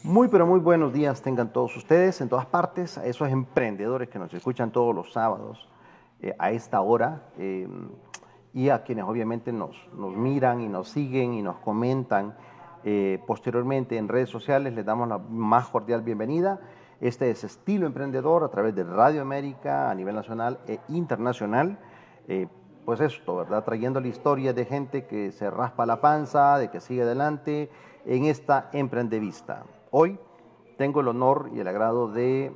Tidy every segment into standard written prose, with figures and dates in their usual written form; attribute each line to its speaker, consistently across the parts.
Speaker 1: Muy, pero muy buenos días tengan todos ustedes en todas partes, a esos emprendedores que nos escuchan todos los sábados a esta hora y a quienes obviamente nos miran y nos siguen y nos comentan posteriormente en redes sociales. Les damos la más cordial bienvenida. Este es Estilo Emprendedor a través de Radio América a nivel nacional e internacional. Eh, pues esto, ¿verdad? Trayendo la historia de gente que se raspa la panza, de que sigue adelante en esta emprendevista. Hoy tengo el honor y el agrado de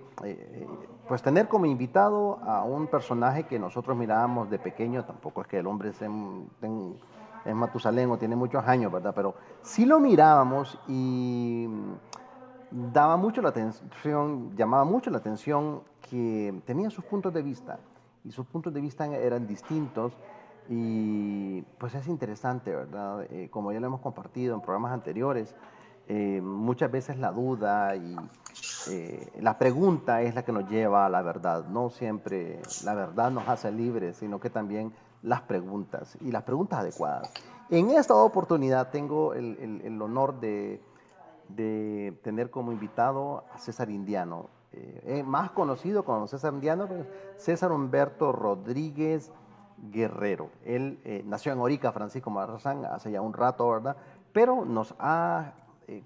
Speaker 1: pues tener como invitado a un personaje que nosotros mirábamos de pequeño. Tampoco es que el hombre es Matusalén o tiene muchos años, ¿verdad? Pero sí lo mirábamos y daba mucho la atención, llamaba mucho la atención que tenía sus puntos de vista y sus puntos de vista eran distintos y pues es interesante, ¿verdad? Como ya lo hemos compartido en programas anteriores, muchas veces la duda y la pregunta es la que nos lleva a la verdad. No siempre la verdad nos hace libres, sino que también las preguntas y las preguntas adecuadas. En esta oportunidad tengo el honor de tener como invitado a César Indiano, más conocido como César Indiano, pues, César Humberto Rodríguez Guerrero. Él nació en Orica, Francisco Marzán, hace ya un rato, ¿verdad? Pero nos ha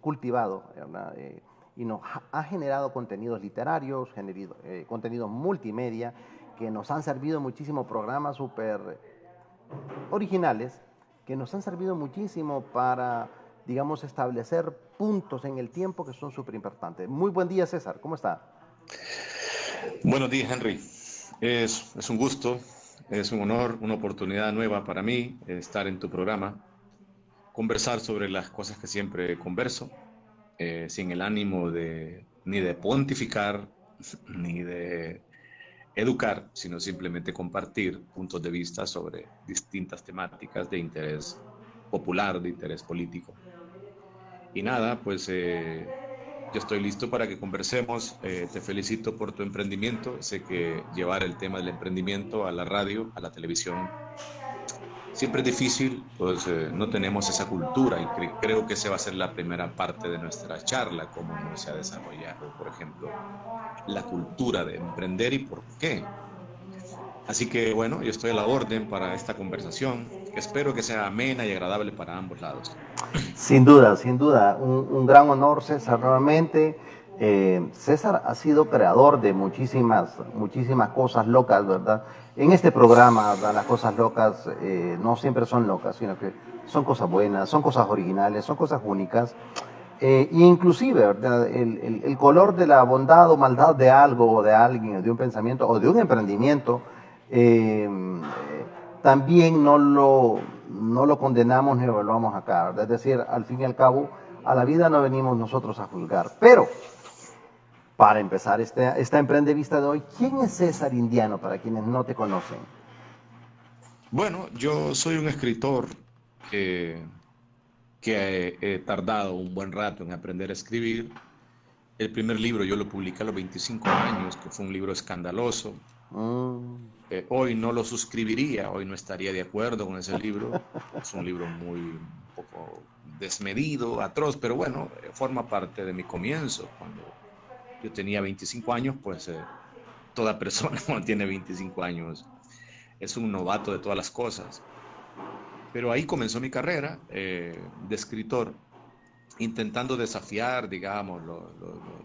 Speaker 1: cultivado, ¿verdad? Y nos ha generado contenidos literarios, contenidos multimedia, que nos han servido muchísimo, programas súper originales que nos han servido muchísimo para, digamos, establecer puntos en el tiempo que son súper importantes. Muy buen día, César. ¿Cómo está?
Speaker 2: Buenos días, Henry. Es un gusto, es un honor, una oportunidad nueva para mí estar en tu programa, conversar sobre las cosas que siempre converso, sin el ánimo de ni de pontificar ni de educar, sino simplemente compartir puntos de vista sobre distintas temáticas de interés popular, de interés político. Y nada, pues yo estoy listo para que conversemos. Te felicito por tu emprendimiento. Sé que llevar el tema del emprendimiento a la radio, a la televisión, siempre es difícil, pues no tenemos esa cultura y creo que esa va a ser la primera parte de nuestra charla, cómo no se ha desarrollado, por ejemplo, la cultura de emprender y por qué. Así que bueno, yo estoy a la orden para esta conversación, que espero que sea amena y agradable para ambos lados.
Speaker 1: Sin duda, sin duda. Un gran honor, César, nuevamente. César ha sido creador de muchísimas cosas locas, ¿verdad? En este programa, ¿verdad? Las cosas locas no siempre son locas, sino que son cosas buenas, son cosas originales, son cosas únicas. Inclusive, ¿verdad? El color de la bondad o maldad de algo o de alguien, o de un pensamiento o de un emprendimiento, también no lo condenamos ni lo evaluamos acá, ¿verdad? Es decir, al fin y al cabo, a la vida no venimos nosotros a juzgar. Pero, para empezar esta emprendevista de hoy, ¿quién es César Indiano para quienes no te conocen?
Speaker 2: Bueno, yo soy un escritor que, que he tardado un buen rato en aprender a escribir. El primer libro yo lo publiqué a los 25 años, que fue un libro escandaloso.
Speaker 1: Mm,
Speaker 2: Hoy no lo suscribiría, hoy no estaría de acuerdo con ese libro. Es un libro muy un poco desmedido, atroz, pero bueno, forma parte de mi comienzo. Cuando yo tenía 25 años, pues toda persona cuando tiene 25 años es un novato de todas las cosas. Pero ahí comenzó mi carrera de escritor, intentando desafiar, digamos,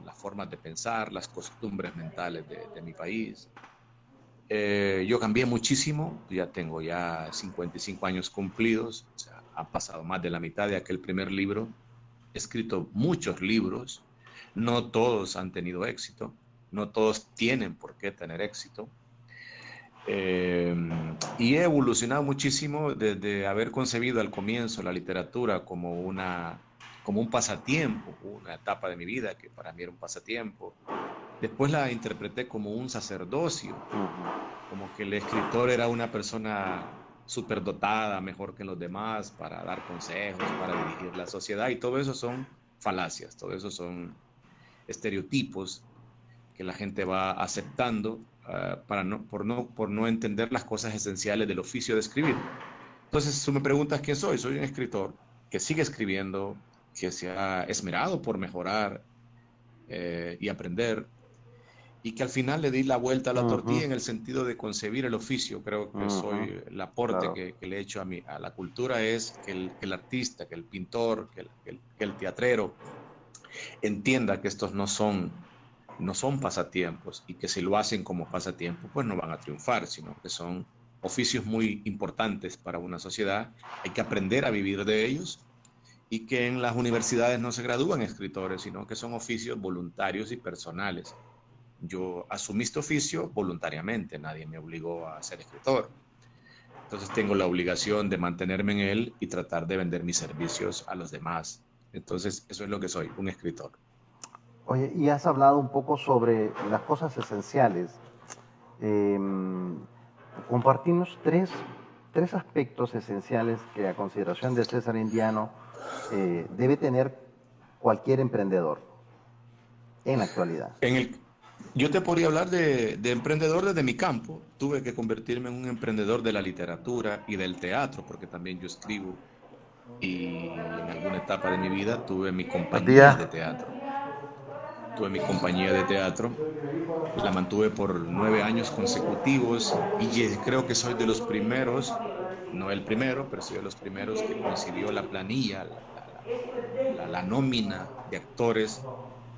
Speaker 2: las formas de pensar, las costumbres mentales de mi país. Yo cambié muchísimo, ya tengo ya 55 años cumplidos, o sea, ha pasado más de la mitad de aquel primer libro. He escrito muchos libros, no todos han tenido éxito, no todos tienen por qué tener éxito. Eh, y he evolucionado muchísimo desde haber concebido al comienzo la literatura como un pasatiempo, una etapa de mi vida que para mí era un pasatiempo. Después la interpreté como un sacerdocio, como que el escritor era una persona superdotada, mejor que los demás, para dar consejos, para dirigir la sociedad, y todo eso son falacias, todo eso son estereotipos que la gente va aceptando por no entender las cosas esenciales del oficio de escribir. Entonces, tú me preguntas quién soy. Soy un escritor que sigue escribiendo, que se ha esmerado por mejorar, y aprender, y que al final le di la vuelta a la tortilla
Speaker 1: Ujú,
Speaker 2: en el sentido de concebir el oficio. Creo que
Speaker 1: ujú,
Speaker 2: soy el aporte
Speaker 1: claro.
Speaker 2: que le he hecho a la cultura es que el artista, que el pintor, que el teatrero entienda que estos no son pasatiempos y que si lo hacen como pasatiempo, pues no van a triunfar, sino que son oficios muy importantes para una sociedad. Hay que aprender a vivir de ellos y que en las universidades no se gradúan escritores, sino que son oficios voluntarios y personales. Yo asumí este oficio voluntariamente, nadie me obligó a ser escritor. Entonces tengo la obligación de mantenerme en él y tratar de vender mis servicios a los demás. Entonces, eso es lo que soy, un escritor.
Speaker 1: Oye, y has hablado un poco sobre las cosas esenciales. Em, Compartimos tres aspectos esenciales que a consideración de César Indiano debe tener cualquier emprendedor en la actualidad.
Speaker 2: En el, yo te podría hablar de emprendedor desde mi campo. Tuve que convertirme en un emprendedor de la literatura y del teatro, porque también yo escribo y en alguna etapa de mi vida tuve mi
Speaker 1: Buen
Speaker 2: compañía
Speaker 1: día.
Speaker 2: de teatro. Tuve mi compañía de teatro, la mantuve por 9 años consecutivos y creo que soy de los primeros, no el primero, pero soy de los primeros que concibió la planilla, la nómina de actores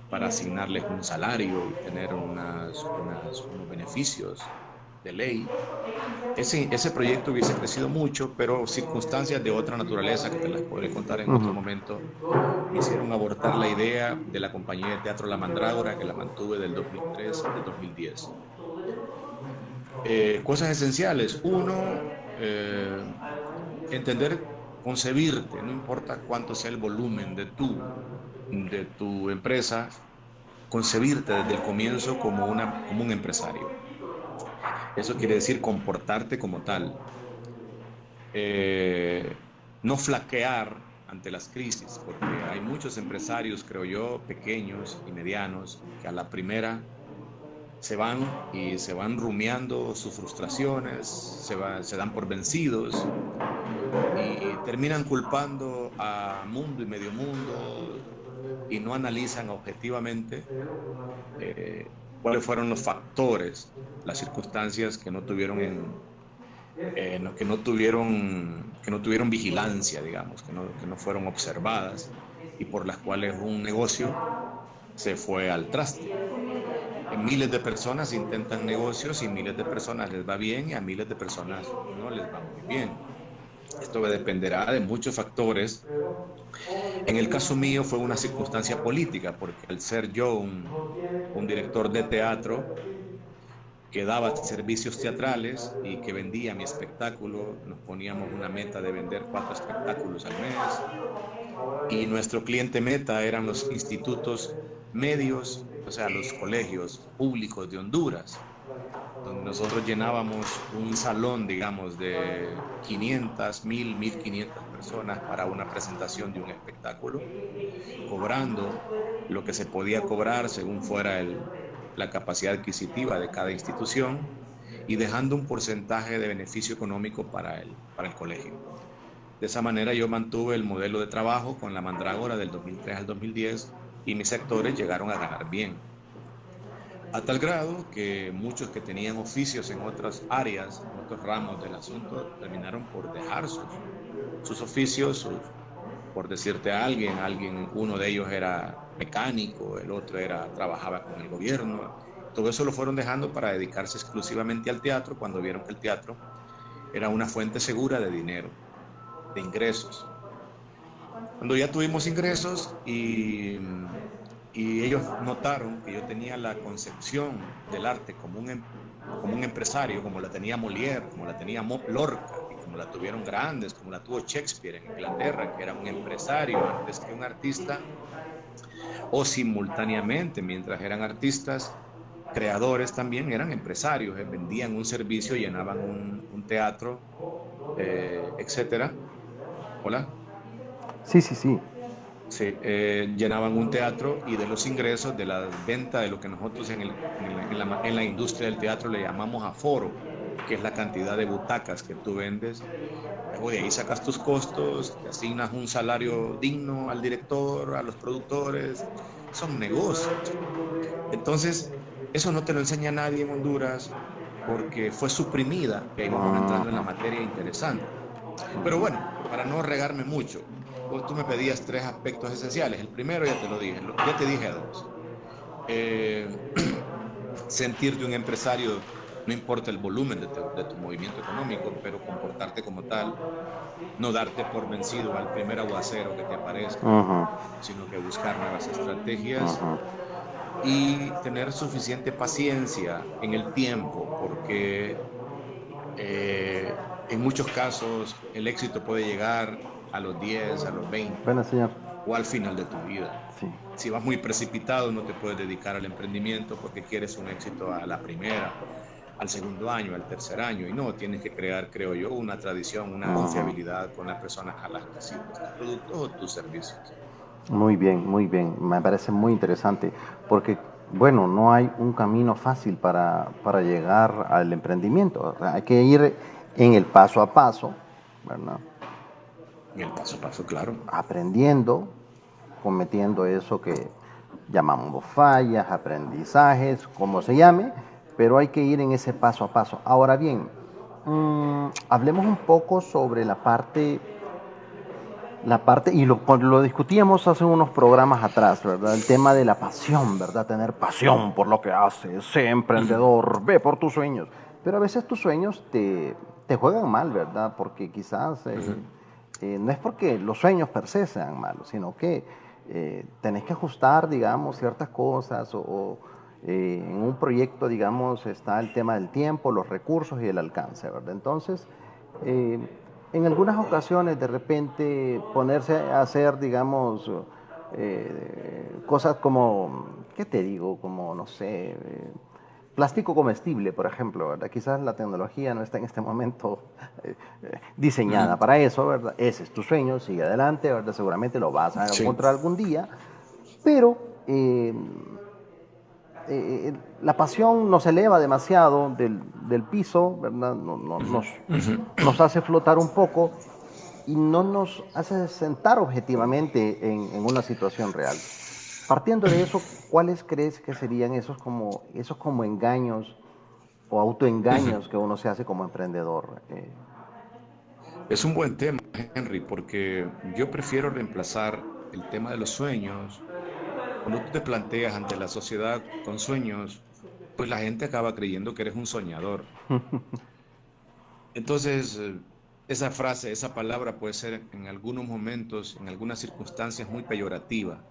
Speaker 2: para asignarles un salario y tener unos beneficios de ley. Ese proyecto hubiese crecido mucho, pero circunstancias de otra naturaleza, que te las podré contar en otro
Speaker 1: Ujú.
Speaker 2: momento, me hicieron abortar la idea de la compañía de teatro La Mandrágora, que la mantuve del 2003 al 2010. Cosas esenciales. Uno, entender, concebirte, no importa cuánto sea el volumen de tu empresa, concebirte desde el comienzo como un empresario. Eso quiere decir comportarte como tal. Eh, no flaquear ante las crisis, porque hay muchos empresarios, creo yo, pequeños y medianos, que a la primera se van rumiando sus frustraciones, se dan por vencidos y terminan culpando a mundo y medio mundo y no analizan objetivamente cuáles fueron los factores, las circunstancias que no tuvieron que no tuvieron vigilancia, digamos, que no fueron observadas y por las cuales un negocio se fue al traste. Miles de personas intentan negocios y miles de personas les va bien y a miles de personas no les va muy bien. Esto dependerá de muchos factores. En el caso mío fue una circunstancia política, porque al ser yo un director de teatro que daba servicios teatrales y que vendía mi espectáculo, nos poníamos una meta de vender 4 espectáculos al mes y nuestro cliente meta eran los institutos medios, o sea, los colegios públicos de Honduras, donde nosotros llenábamos un salón, digamos, de 500, 1,500 personas para una presentación de un espectáculo, cobrando lo que se podía cobrar según fuera la capacidad adquisitiva de cada institución y dejando un porcentaje de beneficio económico para el colegio. De esa manera yo mantuve el modelo de trabajo con la Mandrágora del 2003 al 2010 y mis sectores llegaron a ganar bien. A tal grado que muchos que tenían oficios en otras áreas, en otros ramos del asunto, terminaron por dejar sus oficios, por decirte a alguien, uno de ellos era mecánico, el otro trabajaba con el gobierno. Todo eso lo fueron dejando para dedicarse exclusivamente al teatro cuando vieron que el teatro era una fuente segura de dinero, de ingresos. Cuando ya tuvimos ingresos y ellos notaron que yo tenía la concepción del arte como un empresario, como la tenía Molière, como la tenía Lorca, y como la tuvieron grandes, como la tuvo Shakespeare en Inglaterra, que era un empresario antes que un artista, o simultáneamente, mientras eran artistas, creadores también eran empresarios, vendían un servicio, llenaban un teatro, etcétera. Hola.
Speaker 1: Sí, sí, sí.
Speaker 2: Sí, llenaban un teatro y de los ingresos de la venta de lo que nosotros en la industria del teatro le llamamos aforo, que es la cantidad de butacas que tú vendes. Luego de ahí sacas tus costos, te asignas un salario digno al director, a los productores, son negocios. Entonces, eso no te lo enseña nadie en Honduras porque fue suprimida, que ahí vamos entrando en la materia interesante. Pero bueno, para no regarme mucho, tú me pedías 3 aspectos esenciales. El primero ya te lo dije, ya te dije 2. Sentirte un empresario, no importa el volumen de tu movimiento económico, pero comportarte como tal, no darte por vencido al primer aguacero que te aparezca,
Speaker 1: Ujú,
Speaker 2: sino que buscar nuevas estrategias
Speaker 1: ujú.
Speaker 2: y tener suficiente paciencia en el tiempo, porque en muchos casos el éxito puede llegar a los 10, a los 20
Speaker 1: Bueno, señor.
Speaker 2: o al final de tu vida.
Speaker 1: Sí.
Speaker 2: Si vas muy precipitado, no te puedes dedicar al emprendimiento porque quieres un éxito a la primera, al segundo año, al tercer año. Y no, tienes que crear, creo yo, una tradición, una
Speaker 1: Ujú.
Speaker 2: confiabilidad con las personas a las que sirves tus productos o tus servicios.
Speaker 1: Muy bien, muy bien. Me parece muy interesante porque, bueno, no hay un camino fácil para llegar al emprendimiento. O sea, hay que ir en el paso a paso, ¿verdad?
Speaker 2: En el paso a paso, claro.
Speaker 1: Aprendiendo, cometiendo eso que llamamos fallas, aprendizajes, como se llame, pero hay que ir en ese paso a paso. Ahora bien, hablemos un poco sobre y lo discutíamos hace unos programas atrás, ¿verdad? El tema de la pasión, ¿verdad? Tener pasión por lo que haces, sé emprendedor, ve por tus sueños. Pero a veces tus sueños te juegan mal, ¿verdad? Porque quizás no es porque los sueños per se sean malos, sino que tenés que ajustar, digamos, ciertas cosas en un proyecto, digamos, está el tema del tiempo, los recursos y el alcance, ¿verdad? Entonces, eh, en algunas ocasiones, de repente, ponerse a hacer, digamos, cosas como, ¿qué te digo? Como, no sé, plástico comestible, por ejemplo, ¿verdad? Quizás la tecnología no está en este momento diseñada para eso, ¿verdad? Ese es tu sueño, sigue adelante, ¿verdad? Seguramente lo vas a
Speaker 2: Sí.
Speaker 1: encontrar algún día, pero la pasión nos eleva demasiado del piso, ¿verdad? Nos hace flotar un poco y no nos hace sentar objetivamente en una situación real. Partiendo de eso, ¿cuáles crees que serían esos como engaños o autoengaños que uno se hace como emprendedor?
Speaker 2: Es un buen tema, Henry, porque yo prefiero reemplazar el tema de los sueños. Cuando tú te planteas ante la sociedad con sueños, pues la gente acaba creyendo que eres un soñador. Entonces, esa frase, esa palabra puede ser en algunos momentos, en algunas circunstancias muy peyorativa.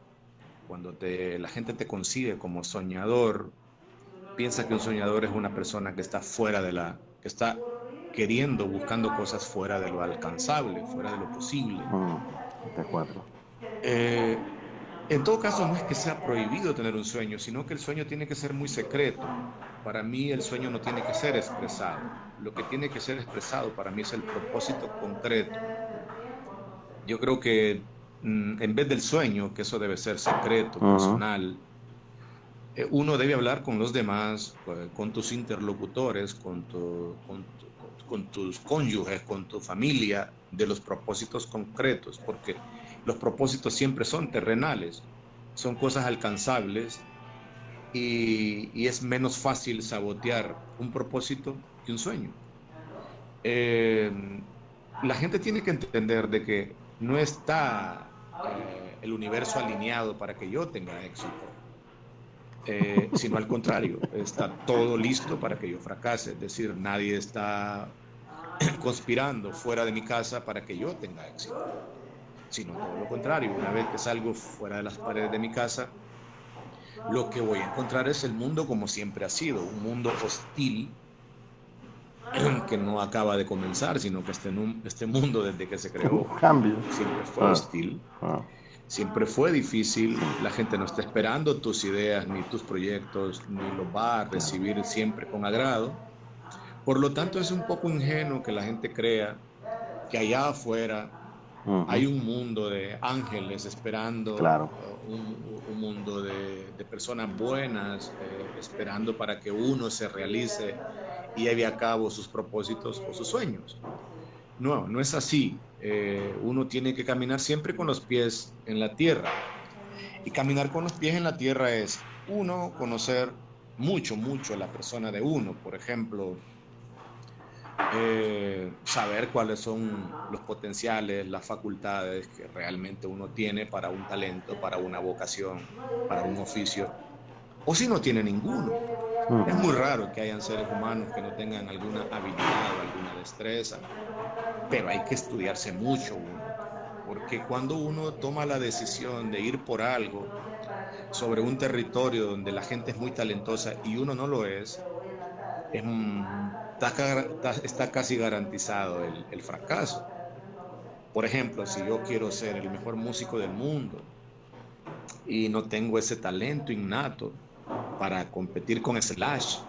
Speaker 2: Cuando la gente te concibe como soñador, piensa que un soñador es una persona que está que está queriendo, buscando cosas fuera de lo alcanzable, fuera de lo posible.
Speaker 1: De acuerdo.
Speaker 2: Eh, en todo caso, no es que sea prohibido tener un sueño, sino que el sueño tiene que ser muy secreto. Para mí el sueño no tiene que ser expresado. Lo que tiene que ser expresado para mí es el propósito concreto. Yo creo que en vez del sueño, que eso debe ser secreto,
Speaker 1: Ujú.
Speaker 2: personal, uno debe hablar con los demás, con tus interlocutores, con tus cónyuges, con tu familia, de los propósitos concretos, porque los propósitos siempre son terrenales, son cosas alcanzables y es menos fácil sabotear un propósito que un sueño. Eh, la gente tiene que entender de que no está el universo alineado para que yo tenga éxito, sino al contrario, está todo listo para que yo fracase. Es decir, nadie está conspirando fuera de mi casa para que yo tenga éxito, sino todo lo contrario. Una vez que salgo fuera de las paredes de mi casa, lo que voy a encontrar es el mundo como siempre ha sido, un mundo hostil que no acaba de comenzar, sino que este mundo desde que se creó
Speaker 1: Cambio.
Speaker 2: siempre fue
Speaker 1: Ah,
Speaker 2: hostil,
Speaker 1: ah,
Speaker 2: siempre fue
Speaker 1: sí,
Speaker 2: difícil, la gente no está esperando tus ideas ni tus proyectos, ni los va a
Speaker 1: claro.
Speaker 2: recibir siempre con agrado. Por lo tanto, es un poco ingenuo que la gente crea que allá afuera
Speaker 1: Ujú,
Speaker 2: hay un mundo de ángeles esperando,
Speaker 1: claro.
Speaker 2: un mundo de personas buenas esperando para que uno se realice y lleve a cabo sus propósitos o sus sueños. No, no es así. Uno tiene que caminar siempre con los pies en la tierra. Y caminar con los pies en la tierra es, uno, conocer mucho a la persona de uno. Por ejemplo, saber cuáles son los potenciales, las facultades que realmente uno tiene para un talento, para una vocación, para un oficio, o si no tiene ninguno. Es muy
Speaker 1: Ujú.
Speaker 2: raro que hayan seres humanos que no tengan alguna habilidad o alguna destreza, pero hay que estudiarse mucho uno, porque cuando uno toma la decisión de ir por algo sobre un territorio donde la gente es muy talentosa y uno no lo está casi garantizado el fracaso. Por ejemplo, si yo quiero ser el mejor músico del mundo y no tengo ese talento innato para competir con Slash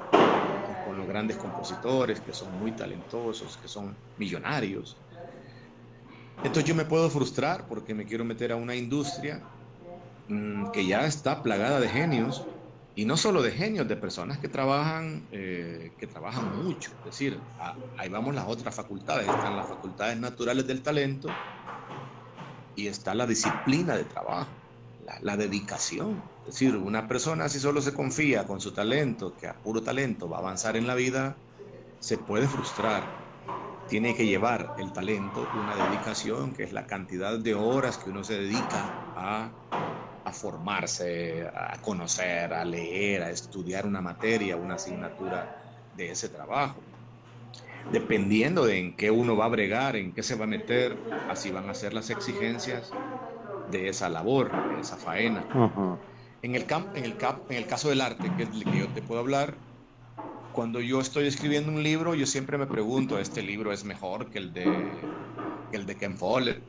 Speaker 2: o con los grandes compositores que son muy talentosos, que son millonarios, entonces yo me puedo frustrar porque me quiero meter a una industria que ya está plagada de genios, y no solo de genios, de personas que trabajan mucho. Es decir, ahí vamos las otras facultades. Están las facultades naturales del talento y está la disciplina de trabajo, la dedicación. Es decir, una persona si solo se confía con su talento, que a puro talento va a avanzar en la vida, se puede frustrar. Tiene que llevar el talento una dedicación, que es la cantidad de horas que uno se dedica a formarse, a conocer, a leer, a estudiar una materia, una asignatura de ese trabajo. Dependiendo de en qué uno va a bregar, en qué se va a meter, así van a ser las exigencias de esa labor, de esa faena.
Speaker 1: Ujú.
Speaker 2: En el caso del arte, que es del que yo te puedo hablar, cuando yo estoy escribiendo un libro, yo siempre me pregunto, ¿este libro es mejor que el de Ken Follett?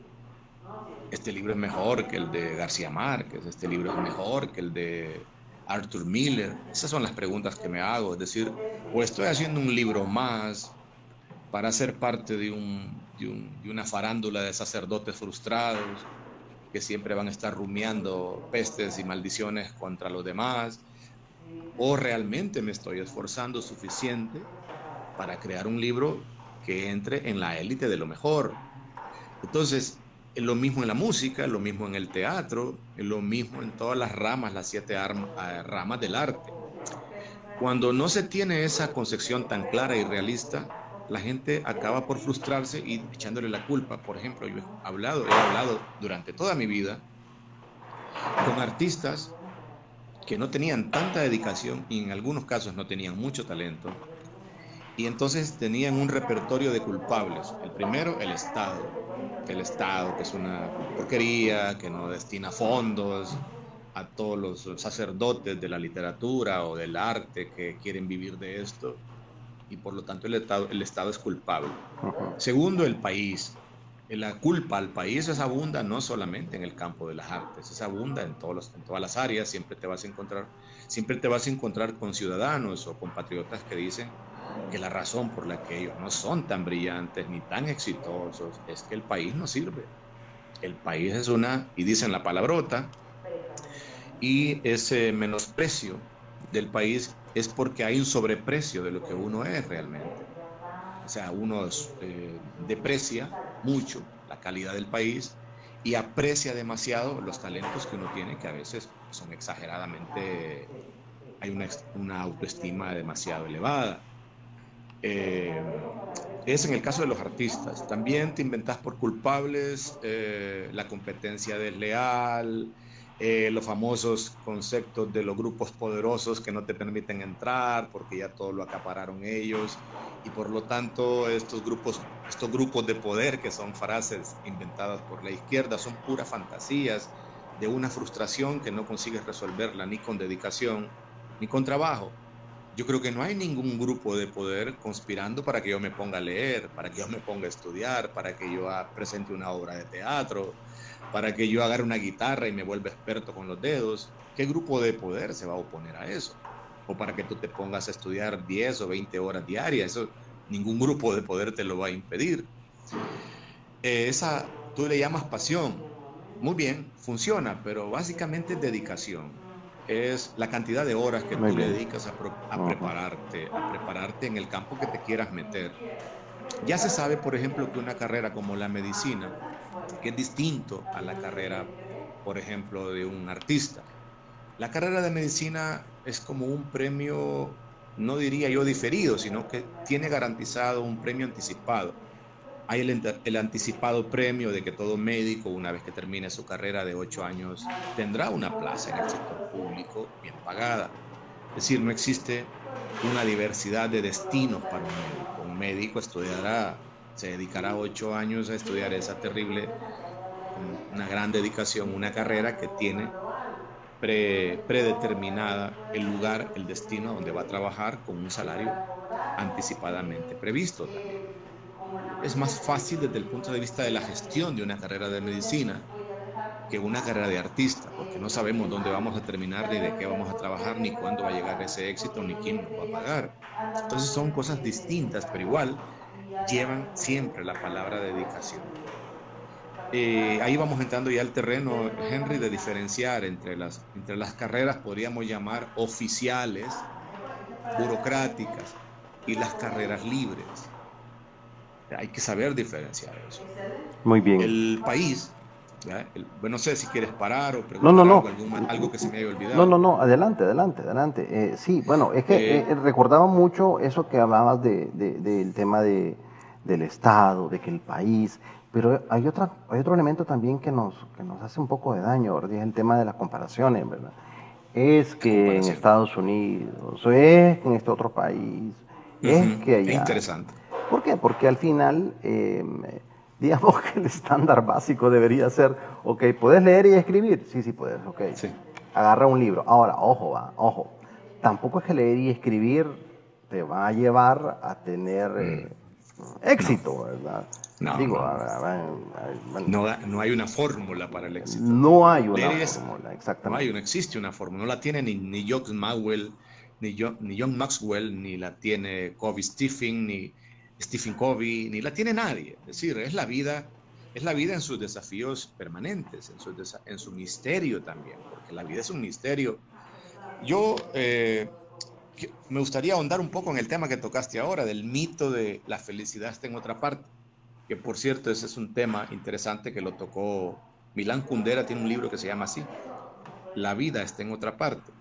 Speaker 2: Este libro es mejor que el de García Márquez, este libro es mejor que el de Arthur Miller. Esas son las preguntas que me hago. Es decir, o estoy haciendo un libro más para ser parte de una farándula de sacerdotes frustrados que siempre van a estar rumiando pestes y maldiciones contra los demás, o realmente me estoy esforzando suficiente para crear un libro que entre en la élite de lo mejor. Entonces, es lo mismo en la música, es lo mismo en el teatro, es lo mismo en todas las ramas, las ramas del arte. Cuando no se tiene esa concepción tan clara y realista, la gente acaba por frustrarse y echándole la culpa. Por ejemplo, yo he hablado durante toda mi vida con artistas que no tenían tanta dedicación y en algunos casos no tenían mucho talento, y entonces tenían un repertorio de culpables. El primero, el Estado. Que el Estado, que es una porquería, que no destina fondos a todos los sacerdotes de la literatura o del arte que quieren vivir de esto, y por lo tanto el Estado es culpable. Segundo, el país. La culpa al país es abunda no solamente en el campo de las artes, es abunda en todas las áreas. Siempre te vas a encontrar con ciudadanos o compatriotas que dicen que la razón por la que ellos no son tan brillantes ni tan exitosos es que el país no sirve. El país es y dicen la palabrota, y ese menosprecio del país es porque hay un sobreprecio de lo que uno es realmente. O sea, uno deprecia mucho la calidad del país y aprecia demasiado los talentos que uno tiene, que a veces son exageradamente, hay una autoestima demasiado elevada. Eh, es en el caso de los artistas. También te inventas por culpables la competencia desleal, los famosos conceptos de los grupos poderosos que no te permiten entrar porque ya todo lo acapararon ellos, y por lo tanto estos grupos de poder, que son frases inventadas por la izquierda, son puras fantasías de una frustración que no consigues resolverla ni con dedicación ni con trabajo. Yo creo que no hay ningún grupo de poder conspirando para que yo me ponga a leer, para que yo me ponga a estudiar, para que yo presente una obra de teatro, para que yo agarre una guitarra y me vuelva experto con los dedos. ¿Qué grupo de poder se va a oponer a eso? O para que tú te pongas a estudiar 10 o 20 horas diarias. Eso, ningún grupo de poder te lo va a impedir. Esa tú le llamas pasión. Muy bien, funciona, pero básicamente es dedicación. Es la cantidad de horas que
Speaker 1: Muy
Speaker 2: tú le
Speaker 1: bien.
Speaker 2: dedicas
Speaker 1: Ujú.
Speaker 2: a prepararte en el campo que te quieras meter. Ya se sabe, por ejemplo, que una carrera como la medicina, que es distinto a la carrera por ejemplo, de un artista. La carrera de medicina es como un premio, no diría yo diferido, sino que tiene garantizado un premio anticipado. Hay el anticipado premio de que todo médico, una vez que termine su carrera de 8 años, tendrá una plaza en el sector público bien pagada. Es decir, no existe una diversidad de destinos para un médico. Un médico estudiará, se dedicará 8 años a estudiar esa terrible, con una gran dedicación, una carrera que tiene predeterminada el lugar, el destino donde va a trabajar con un salario anticipadamente previsto también. Es más fácil desde el punto de vista de la gestión de una carrera de medicina que una carrera de artista, porque no sabemos dónde vamos a terminar, ni de qué vamos a trabajar, ni cuándo va a llegar ese éxito, ni quién nos va a pagar. Entonces son cosas distintas, pero igual llevan siempre la palabra dedicación. Ahí vamos entrando ya al terreno, Henry, de diferenciar entre las carreras, podríamos llamar oficiales, burocráticas, y las carreras libres. Hay que saber diferenciar eso.
Speaker 1: Muy bien.
Speaker 2: El país, ¿ya? Bueno, no sé si quieres parar o
Speaker 1: No, no,
Speaker 2: preguntar
Speaker 1: no.
Speaker 2: algo que se me haya
Speaker 1: No, no,
Speaker 2: olvidado.
Speaker 1: no, adelante, adelante, adelante. Sí, bueno, es que
Speaker 2: Eh,
Speaker 1: recordaba mucho eso que hablabas del tema del Estado, de que el país, pero hay otro elemento también que nos hace un poco de daño, ¿verdad? Es el tema de las comparaciones, ¿verdad? Es
Speaker 2: ¿Qué
Speaker 1: que en
Speaker 2: comparación?
Speaker 1: Estados Unidos, es que en este otro país, es
Speaker 2: Ujú.
Speaker 1: que
Speaker 2: Es
Speaker 1: allá.
Speaker 2: interesante.
Speaker 1: ¿Por qué? Porque al final, digamos que el estándar básico debería ser, ok, ¿puedes leer y escribir? Sí, sí puedes, ok.
Speaker 2: Sí.
Speaker 1: Agarra un libro. Ahora, ojo, va, ojo. Tampoco es que leer y escribir te va a llevar a tener
Speaker 2: Mm, no,
Speaker 1: éxito, ¿verdad?
Speaker 2: no,
Speaker 1: Digo,
Speaker 2: no, no.
Speaker 1: bueno,
Speaker 2: No hay una fórmula para el éxito.
Speaker 1: no hay una
Speaker 2: Leer y es,
Speaker 1: fórmula,
Speaker 2: no
Speaker 1: exactamente.
Speaker 2: existe una fórmula. No la tiene ni John Maxwell, ni John Maxwell, ni la tiene Covey Stephen, ni Stephen Covey, ni la tiene nadie. Es decir, es la vida en sus desafíos permanentes, en su misterio también, porque la vida es un misterio. Yo me gustaría ahondar un poco en el tema que tocaste ahora, del mito de la felicidad está en otra parte, que por cierto ese es un tema interesante que lo tocó Milán Kundera, tiene un libro que se llama así, La vida está en otra parte,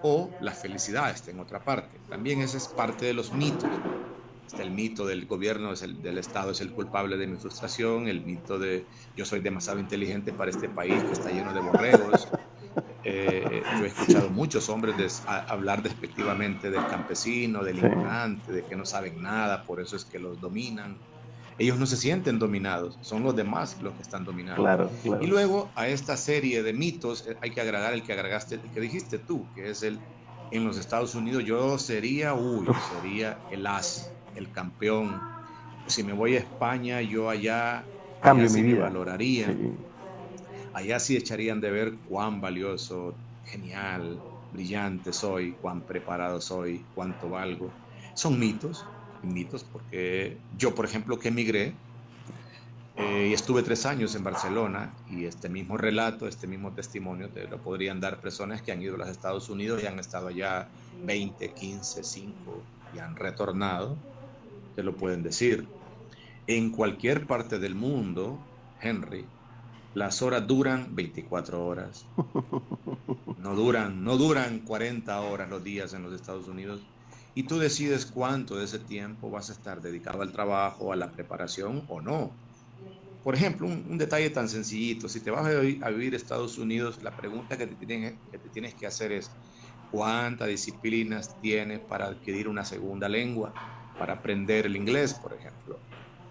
Speaker 2: o La felicidad está en otra parte. También ese es parte de los mitos. Está el mito del gobierno, del Estado es el culpable de mi frustración, el mito de yo soy demasiado inteligente para este país que está lleno de borregos. Yo he
Speaker 1: Sí,
Speaker 2: escuchado muchos hombres hablar despectivamente del campesino, del
Speaker 1: sí,
Speaker 2: ignorante, de que no saben nada, por eso es que los dominan. Ellos no se sienten dominados, son los demás los que están dominados.
Speaker 1: claro,
Speaker 2: Y
Speaker 1: claro.
Speaker 2: luego a esta serie de mitos hay que agregar el que agregaste, el que dijiste tú, que es en los Estados Unidos yo sería el as, el campeón. Si me voy a España, allá
Speaker 1: Cambio mi
Speaker 2: sí me
Speaker 1: vida.
Speaker 2: valorarían,
Speaker 1: Sí.
Speaker 2: allá sí echarían de ver cuán valioso, genial, brillante soy, cuán preparado soy, cuánto valgo. Son mitos, mitos, porque yo, por ejemplo, que emigré, y estuve 3 años en Barcelona y este mismo relato, este mismo testimonio te lo podrían dar personas que han ido a los Estados Unidos y han estado allá 20, 15, 5 y han retornado, te lo pueden decir. En cualquier parte del mundo, Henry, las horas duran 24 horas, no duran 40 horas los días en los Estados Unidos y tú decides cuánto de ese tiempo vas a estar dedicado al trabajo, a la preparación o no. Por ejemplo, un detalle tan sencillito, si te vas a vivir a Estados Unidos, la pregunta que te tienes que hacer es, ¿cuántas disciplinas tienes para adquirir una segunda lengua, para aprender el inglés, por ejemplo?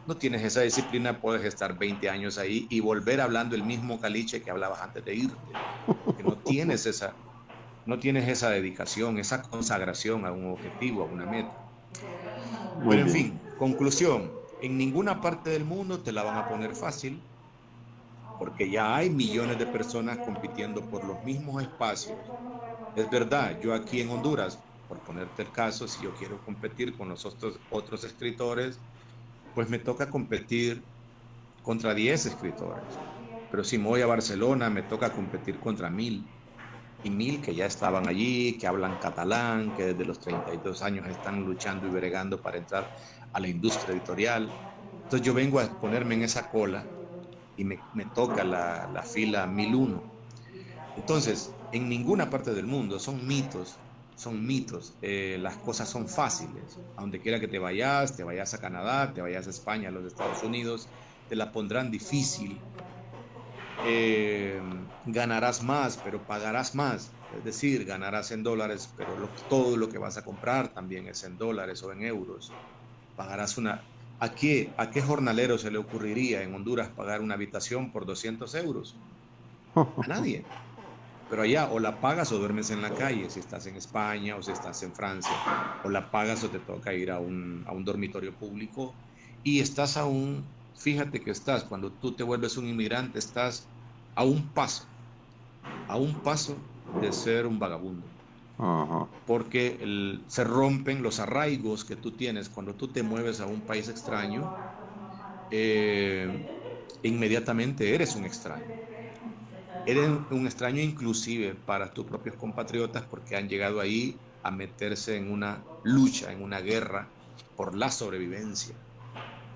Speaker 2: No tienes esa disciplina, puedes estar 20 años ahí y volver hablando el mismo caliche que hablabas antes de irte, porque no tienes esa dedicación, esa consagración a un objetivo, a una meta.
Speaker 1: Muy
Speaker 2: Pero en
Speaker 1: bien.
Speaker 2: fin, conclusión, en ninguna parte del mundo te la van a poner fácil porque ya hay millones de personas compitiendo por los mismos espacios. Es verdad, yo aquí en Honduras, por ponerte el caso, si yo quiero competir con los otros escritores, pues me toca competir contra 10 escritores. Pero si me voy a Barcelona, me toca competir contra 1000. Y 1000 que ya estaban allí, que hablan catalán, que desde los 32 años están luchando y bregando para entrar a la industria editorial. Entonces yo vengo a ponerme en esa cola y me toca la fila 1001. Entonces, en ninguna parte del mundo son mitos, las cosas son fáciles. A donde quiera que te vayas a Canadá, te vayas a España, a los Estados Unidos, te la pondrán difícil. Ganarás más, pero pagarás más. Es decir, ganarás en dólares, pero todo lo que vas a comprar también es en dólares o en euros. Pagarás una... ¿A qué jornalero se le ocurriría en Honduras pagar una habitación por 200 euros? A nadie. Pero allá o la pagas o duermes en la calle, si estás en España o si estás en Francia, o la pagas o te toca ir a un dormitorio público y estás aún, fíjate que estás, cuando tú te vuelves un inmigrante, estás a a un paso de ser un vagabundo,
Speaker 1: Ujú.
Speaker 2: porque se rompen los arraigos que tú tienes cuando tú te mueves a un país extraño, eh, inmediatamente eres un extraño. Eres un extraño inclusive para tus propios compatriotas porque han llegado ahí a meterse en una lucha, en una guerra por la sobrevivencia.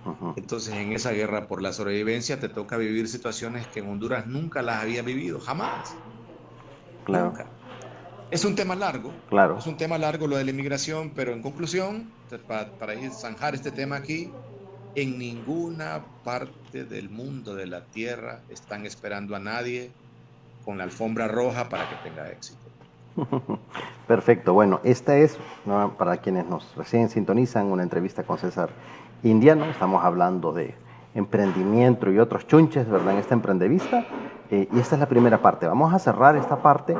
Speaker 1: Ujú.
Speaker 2: Entonces, en esa guerra por la sobrevivencia te toca vivir situaciones que en Honduras nunca las había vivido, jamás,
Speaker 1: Claro,
Speaker 2: nunca.
Speaker 1: claro.
Speaker 2: Es un tema largo lo de la inmigración, pero en conclusión, para ir zanjar este tema aquí, en ninguna parte del mundo de la Tierra están esperando a nadie con la alfombra roja para que tenga éxito.
Speaker 1: Perfecto. Bueno, esta es, ¿no?, para quienes nos recién sintonizan, una entrevista con César Indiano. Estamos hablando de emprendimiento y otros chunches, ¿verdad?, en esta emprendevista. Y esta es la primera parte. Vamos a cerrar esta parte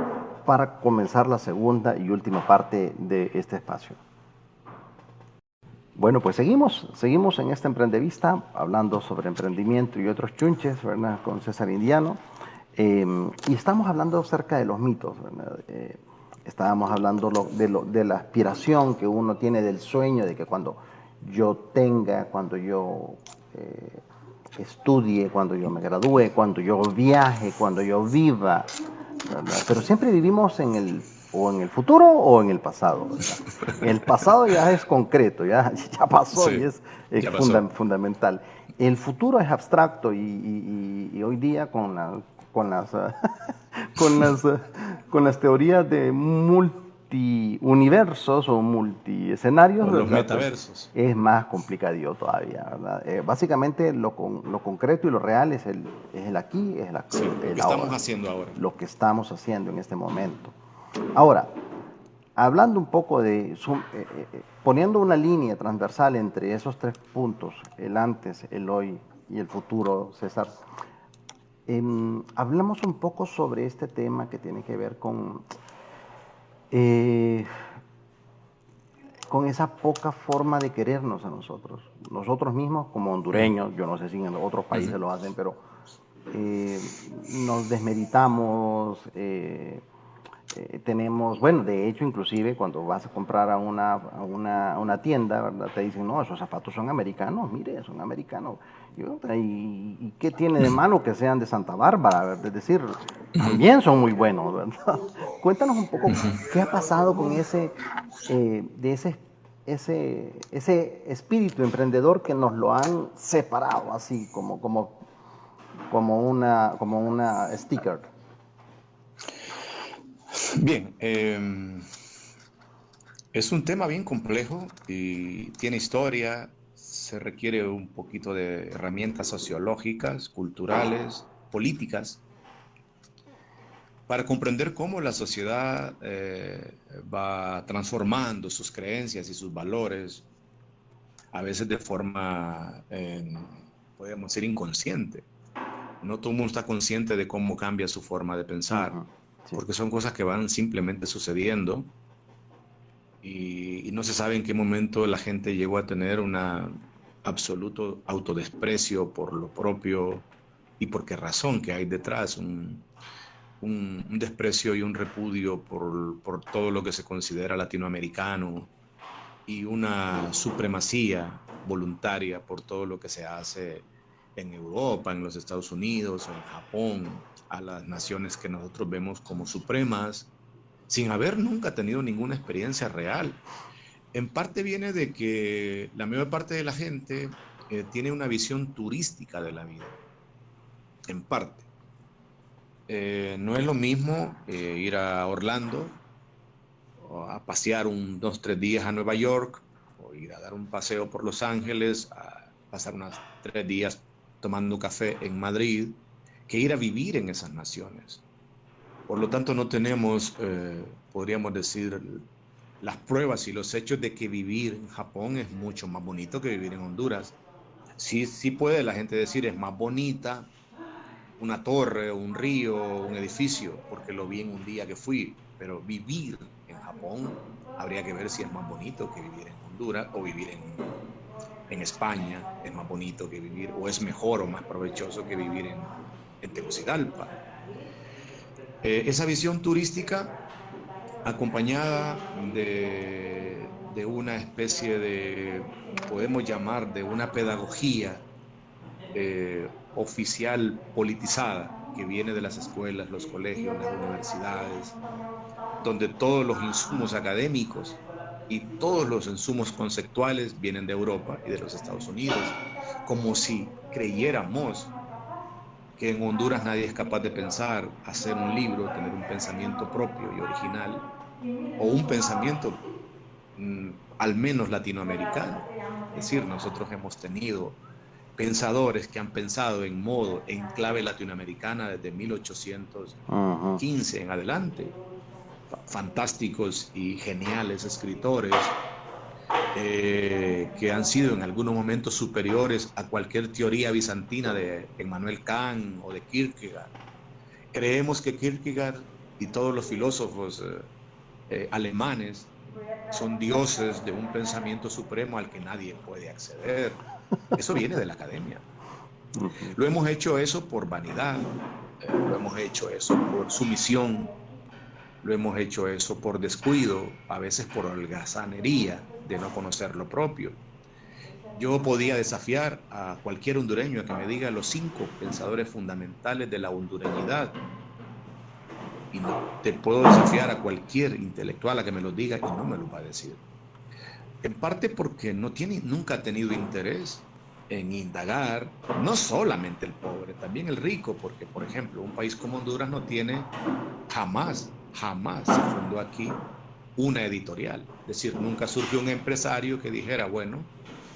Speaker 1: para comenzar la segunda y última parte de este espacio. Bueno, pues seguimos en esta emprendevista hablando sobre emprendimiento y otros chunches, ¿verdad?, con César Indiano. Y estamos hablando acerca de los mitos, ¿verdad? Estábamos hablando de la aspiración que uno tiene, del sueño de que cuando yo tenga, cuando yo estudie, cuando yo me gradúe, cuando yo viaje, cuando yo viva, ¿verdad? Pero siempre vivimos o en el futuro o en el pasado, ¿verdad? El pasado ya es concreto, ya pasó y
Speaker 2: Sí,
Speaker 1: es
Speaker 2: ya pasó.
Speaker 1: fundamental. El futuro es abstracto y hoy día con las, con las, con las teorías de multiuniversos o multiescenarios,
Speaker 2: O los
Speaker 1: ¿verdad?, pues
Speaker 2: metaversos.
Speaker 1: es más complicadillo todavía, ¿verdad? Básicamente lo concreto y lo real es el aquí,
Speaker 2: Sí, lo
Speaker 1: el
Speaker 2: que estamos
Speaker 1: ahora,
Speaker 2: haciendo ahora.
Speaker 1: lo que estamos haciendo en este momento. Ahora, hablando un poco poniendo una línea transversal entre esos tres puntos, el antes, el hoy y el futuro, César, hablamos un poco sobre este tema que tiene que ver eh, con esa poca forma de querernos a nosotros. Nosotros mismos como
Speaker 2: Mm.
Speaker 1: hondureños, yo no sé si en otros países
Speaker 2: Ujú.
Speaker 1: lo hacen, pero nos desmeritamos, tenemos, bueno, de hecho, inclusive cuando vas a comprar a una tienda, ¿verdad?, te dicen, no, esos zapatos son americanos, mire, son americanos. ¿Y qué tiene de malo que sean de Santa Bárbara, ¿verdad? Es decir,
Speaker 2: Ujú.
Speaker 1: también son muy buenos, ¿verdad? Cuéntanos un poco
Speaker 2: Ujú.
Speaker 1: qué ha pasado con ese espíritu emprendedor que nos lo han separado así como una sticker.
Speaker 2: Bien, es un tema bien complejo y tiene historia, se requiere un poquito de herramientas sociológicas, culturales, políticas, para comprender cómo la sociedad va transformando sus creencias y sus valores, a veces de forma, podríamos decir, inconsciente. No todo el mundo está consciente de cómo cambia su forma de pensar,
Speaker 1: Ujú, sí.
Speaker 2: porque son cosas que van simplemente sucediendo y no se sabe en qué momento la gente llegó a tener un absoluto autodesprecio por lo propio y por qué razón que hay detrás, un desprecio y un repudio por todo lo que se considera latinoamericano y una supremacía voluntaria por todo lo que se hace en Europa, en los Estados Unidos o en Japón, a las naciones que nosotros vemos como supremas, sin haber nunca tenido ninguna experiencia real. En parte viene de que la mayor parte de la gente tiene una visión turística de la vida. en parte. No es lo mismo ir a Orlando o a pasear 2, 3 días a Nueva York, o ir a dar un paseo por Los Ángeles, a pasar unos 3 días tomando café en Madrid, que ir a vivir en esas naciones. Por lo tanto, no tenemos, podríamos decir, las pruebas y los hechos de que vivir en Japón es mucho más bonito que vivir en Honduras. Sí, sí puede la gente decir es más bonita una torre, un río, un edificio, porque lo vi en un día que fui, pero vivir en Japón habría que ver si es más bonito que vivir en Honduras o vivir en España, es más bonito que vivir, o es mejor o más provechoso que vivir en Tegucigalpa. Esa visión turística acompañada de una especie de, podemos llamar, de una pedagogía oficial politizada que viene de las escuelas, los colegios, las universidades, donde todos los insumos académicos y todos los insumos conceptuales vienen de Europa y de los Estados Unidos, como si creyéramos que en Honduras nadie es capaz de pensar, hacer un libro, tener un pensamiento propio y original, o un pensamiento al menos latinoamericano. Es decir, nosotros hemos tenido pensadores que han pensado en clave latinoamericana desde 1815 en adelante, fantásticos y geniales escritores que han sido en algunos momentos superiores a cualquier teoría bizantina de Emmanuel Kant o de Kierkegaard. Creemos que Kierkegaard y todos los filósofos alemanes son dioses de un pensamiento supremo al que nadie puede acceder. Eso viene de la academia. Lo hemos hecho eso por vanidad, lo hemos hecho eso por sumisión, lo hemos hecho eso por descuido, a veces por holgazanería de no conocer lo propio. Yo podía desafiar a cualquier hondureño a que me diga los 5 pensadores fundamentales de la hondureñidad, y te puedo desafiar a cualquier intelectual a que me los diga y no me los va a decir. En parte porque nunca ha tenido interés en indagar, no solamente el pobre, también el rico, porque, por ejemplo, un país como Honduras no tiene jamás se fundó aquí una editorial. Es decir, nunca surgió un empresario que dijera, bueno,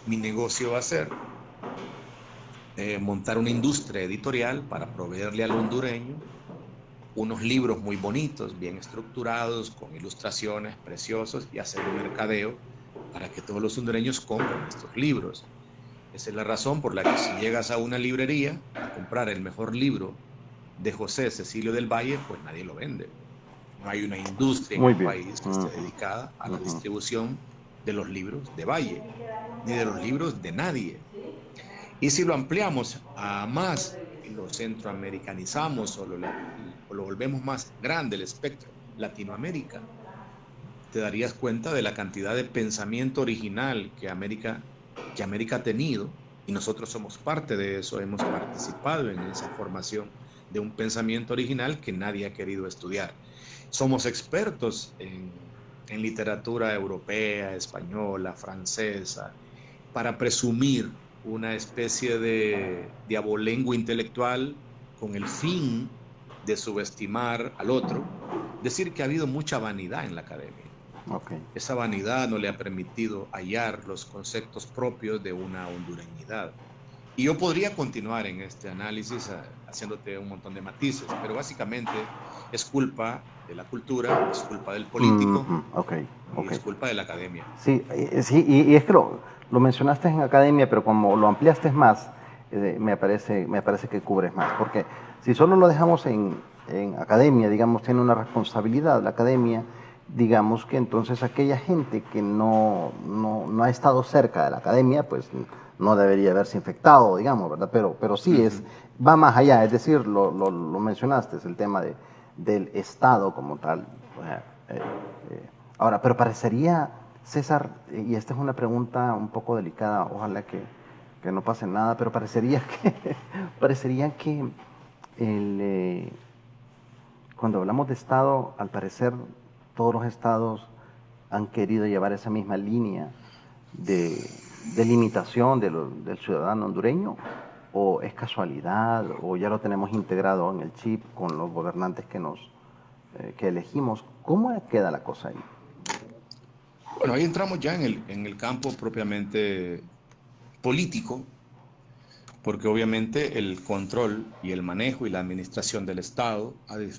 Speaker 2: mi negocio va a ser montar una industria editorial para proveerle al hondureño unos libros muy bonitos, bien estructurados, con ilustraciones preciosos y hacer un mercadeo para que todos los hondureños compren estos libros. Esa es la razón por la que si llegas a una librería a comprar el mejor libro de José Cecilio del Valle, pues nadie lo vende. No hay una industria en
Speaker 1: Muy
Speaker 2: el
Speaker 1: bien.
Speaker 2: país que esté dedicada a la distribución de los libros de Valle, ni de los libros de nadie. Y si lo ampliamos a más y lo centroamericanizamos o lo volvemos más grande el espectro, Latinoamérica, te darías cuenta de la cantidad de pensamiento original que América ha tenido, y nosotros somos parte de eso, hemos participado en esa formación de un pensamiento original que nadie ha querido estudiar. Somos expertos en literatura europea, española, francesa, para presumir una especie de abolengo intelectual con el fin de subestimar al otro, decir que ha habido mucha vanidad en la academia.
Speaker 1: Okay.
Speaker 2: Esa vanidad no le ha permitido hallar los conceptos propios de una hondureñidad. Y yo podría continuar en este análisis haciéndote un montón de matices, pero básicamente es culpa de la cultura, es culpa del político
Speaker 1: Okay,
Speaker 2: y
Speaker 1: okay.
Speaker 2: es culpa de la academia.
Speaker 1: Sí, sí, y es que lo mencionaste en academia, pero como lo ampliaste más, me parece que cubres más. Porque si solo lo dejamos en academia, digamos, tiene una responsabilidad la academia, digamos que entonces aquella gente que no ha estado cerca de la academia, pues no debería haberse infectado, digamos, ¿verdad? Pero sí, va más allá, es decir, lo mencionaste, es el tema del Estado como tal. Eh, Ahora, pero parecería, César, y esta es una pregunta un poco delicada, ojalá que no pase nada, pero parecería que cuando hablamos de Estado, al parecer todos los estados han querido llevar esa misma línea de limitación del ciudadano hondureño, o es casualidad, o ya lo tenemos integrado en el chip con los gobernantes que elegimos? ¿Cómo queda la cosa ahí?
Speaker 2: Bueno, ahí entramos ya en el campo propiamente político, porque obviamente el control y el manejo y la administración del Estado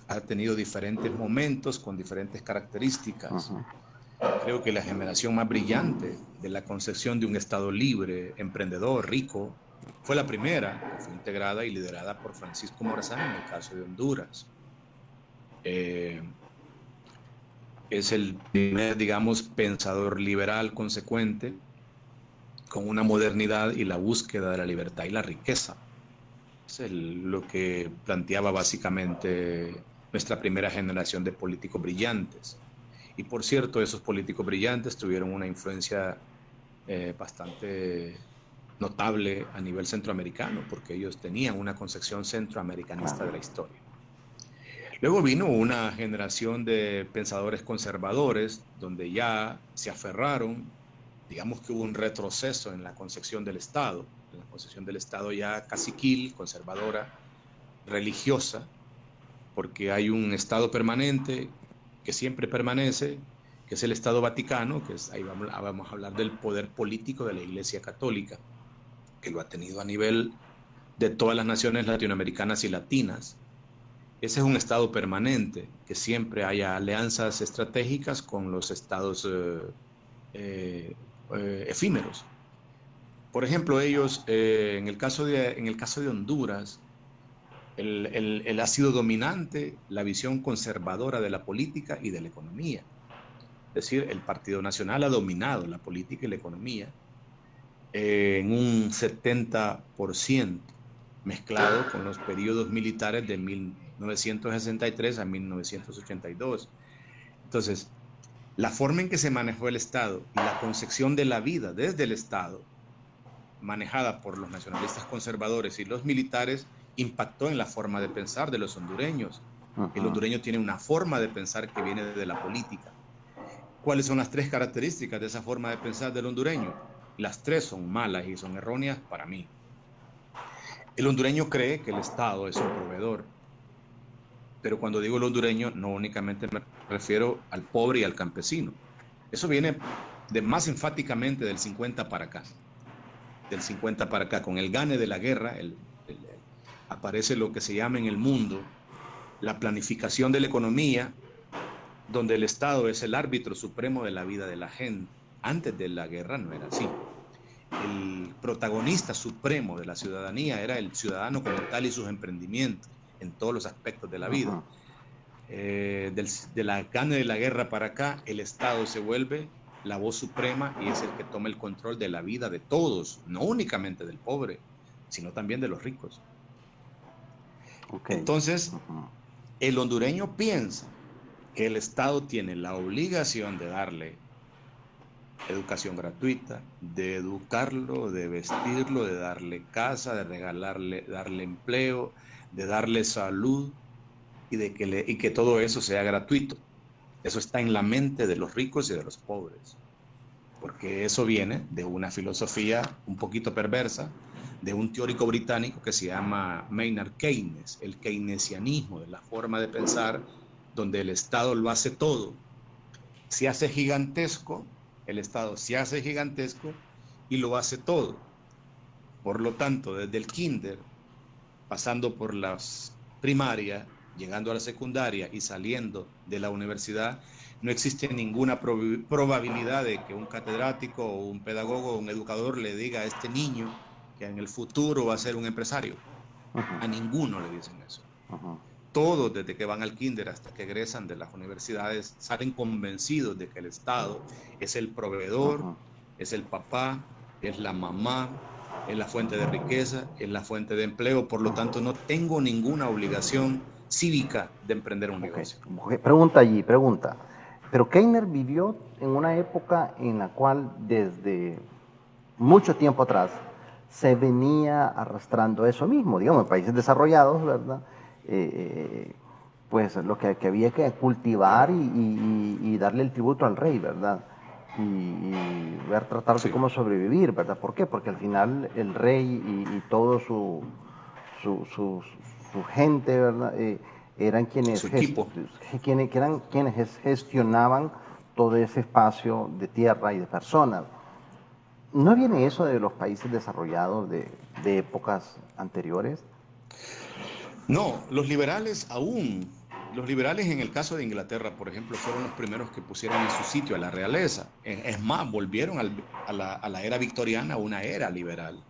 Speaker 2: ha tenido diferentes momentos con diferentes características.
Speaker 1: Ujú.
Speaker 2: Creo que la generación más brillante de la concepción de un Estado libre, emprendedor, rico, fue la primera, que fue integrada y liderada por Francisco Morazán en el caso de Honduras. Eh, es el primer, digamos, pensador liberal consecuente con una modernidad y la búsqueda de la libertad y la riqueza. Es lo que planteaba básicamente nuestra primera generación de políticos brillantes. Y por cierto, esos políticos brillantes tuvieron una influencia bastante notable a nivel centroamericano, porque ellos tenían una concepción centroamericanista de
Speaker 1: Claro.
Speaker 2: la historia. Luego vino una generación de pensadores conservadores, donde ya se aferraron, digamos que hubo un retroceso en la concepción del Estado, en la concepción del Estado ya caciquil, conservadora, religiosa, porque hay un Estado permanente que siempre permanece, que es el Estado Vaticano, que es, ahí vamos a hablar del poder político de la Iglesia Católica, que lo ha tenido a nivel de todas las naciones latinoamericanas y latinas. Ese es un Estado permanente, que siempre haya alianzas estratégicas con los estados eh, efímeros. Por ejemplo, ellos, en el caso de Honduras, ha sido dominante la visión conservadora de la política y de la economía. Es decir, el Partido Nacional ha dominado la política y la economía en un 70%, mezclado con los periodos militares de 1963 a 1982. Entonces, la forma en que se manejó el Estado y la concepción de la vida desde el Estado, manejada por los nacionalistas conservadores y los militares, impactó en la forma de pensar de los hondureños. El
Speaker 1: Ujú.
Speaker 2: hondureño tiene una forma de pensar que viene de la política. ¿Cuáles son las tres características de esa forma de pensar del hondureño? Las tres son malas y son erróneas para mí. El hondureño cree que el Estado es un proveedor, pero cuando digo el hondureño no únicamente me refiero al pobre y al campesino. Eso viene de más enfáticamente del 50 para acá. Del 50 para acá, con el gane de la guerra, aparece lo que se llama en el mundo la planificación de la economía, donde el Estado es el árbitro supremo de la vida de la gente. Antes de la guerra no era así. El protagonista supremo de la ciudadanía era el ciudadano como tal y sus emprendimientos en todos los aspectos de la vida.
Speaker 1: Ujú.
Speaker 2: De la gana de la guerra para acá, el Estado se vuelve la voz suprema y es el que toma el control de la vida de todos, no únicamente del pobre, sino también de los ricos.
Speaker 1: Ok.
Speaker 2: Entonces,
Speaker 1: Ujú.
Speaker 2: el hondureño piensa que el Estado tiene la obligación de darle educación gratuita, de educarlo, de vestirlo, de darle casa, de regalarle, darle empleo, de darle salud y que todo eso sea gratuito. Eso está en la mente de los ricos y de los pobres, porque eso viene de una filosofía un poquito perversa, de un teórico británico que se llama Maynard Keynes, el keynesianismo, de la forma de pensar donde el Estado lo hace todo, se hace gigantesco, el Estado se hace gigantesco y lo hace todo. Por lo tanto, desde el kinder, pasando por las primarias, llegando a la secundaria y saliendo de la universidad, no existe ninguna probabilidad de que un catedrático o un pedagogo o un educador le diga a este niño que en el futuro va a ser un empresario.
Speaker 1: Ujú.
Speaker 2: A ninguno le dicen eso.
Speaker 1: Ujú.
Speaker 2: Todos, desde que van al kinder hasta que egresan de las universidades, salen convencidos de que el Estado es el proveedor,
Speaker 1: Ujú.
Speaker 2: es el papá, es la mamá, es la fuente de riqueza, es la fuente de empleo. Por lo tanto, no tengo ninguna obligación cívica de emprender un
Speaker 1: Ok.
Speaker 2: negocio.
Speaker 1: Pregunta allí, pregunta. Pero Keiner vivió en una época en la cual desde mucho tiempo atrás se venía arrastrando eso mismo, digamos, en países desarrollados, ¿verdad? Pues lo que había que cultivar y darle el tributo al rey, ¿verdad? y ver, tratar de
Speaker 2: Sí,
Speaker 1: cómo sobrevivir, ¿verdad? ¿Por qué? Porque al final el rey y todo su, su, su gente, ¿verdad? Eran
Speaker 2: su equipo.
Speaker 1: quienes gestionaban todo ese espacio de tierra y de personas. ¿No viene eso de los países desarrollados de épocas anteriores?
Speaker 2: No, los liberales en el caso de Inglaterra, por ejemplo, fueron los primeros que pusieron en su sitio a la realeza. Es más, volvieron a la era victoriana, una era liberal.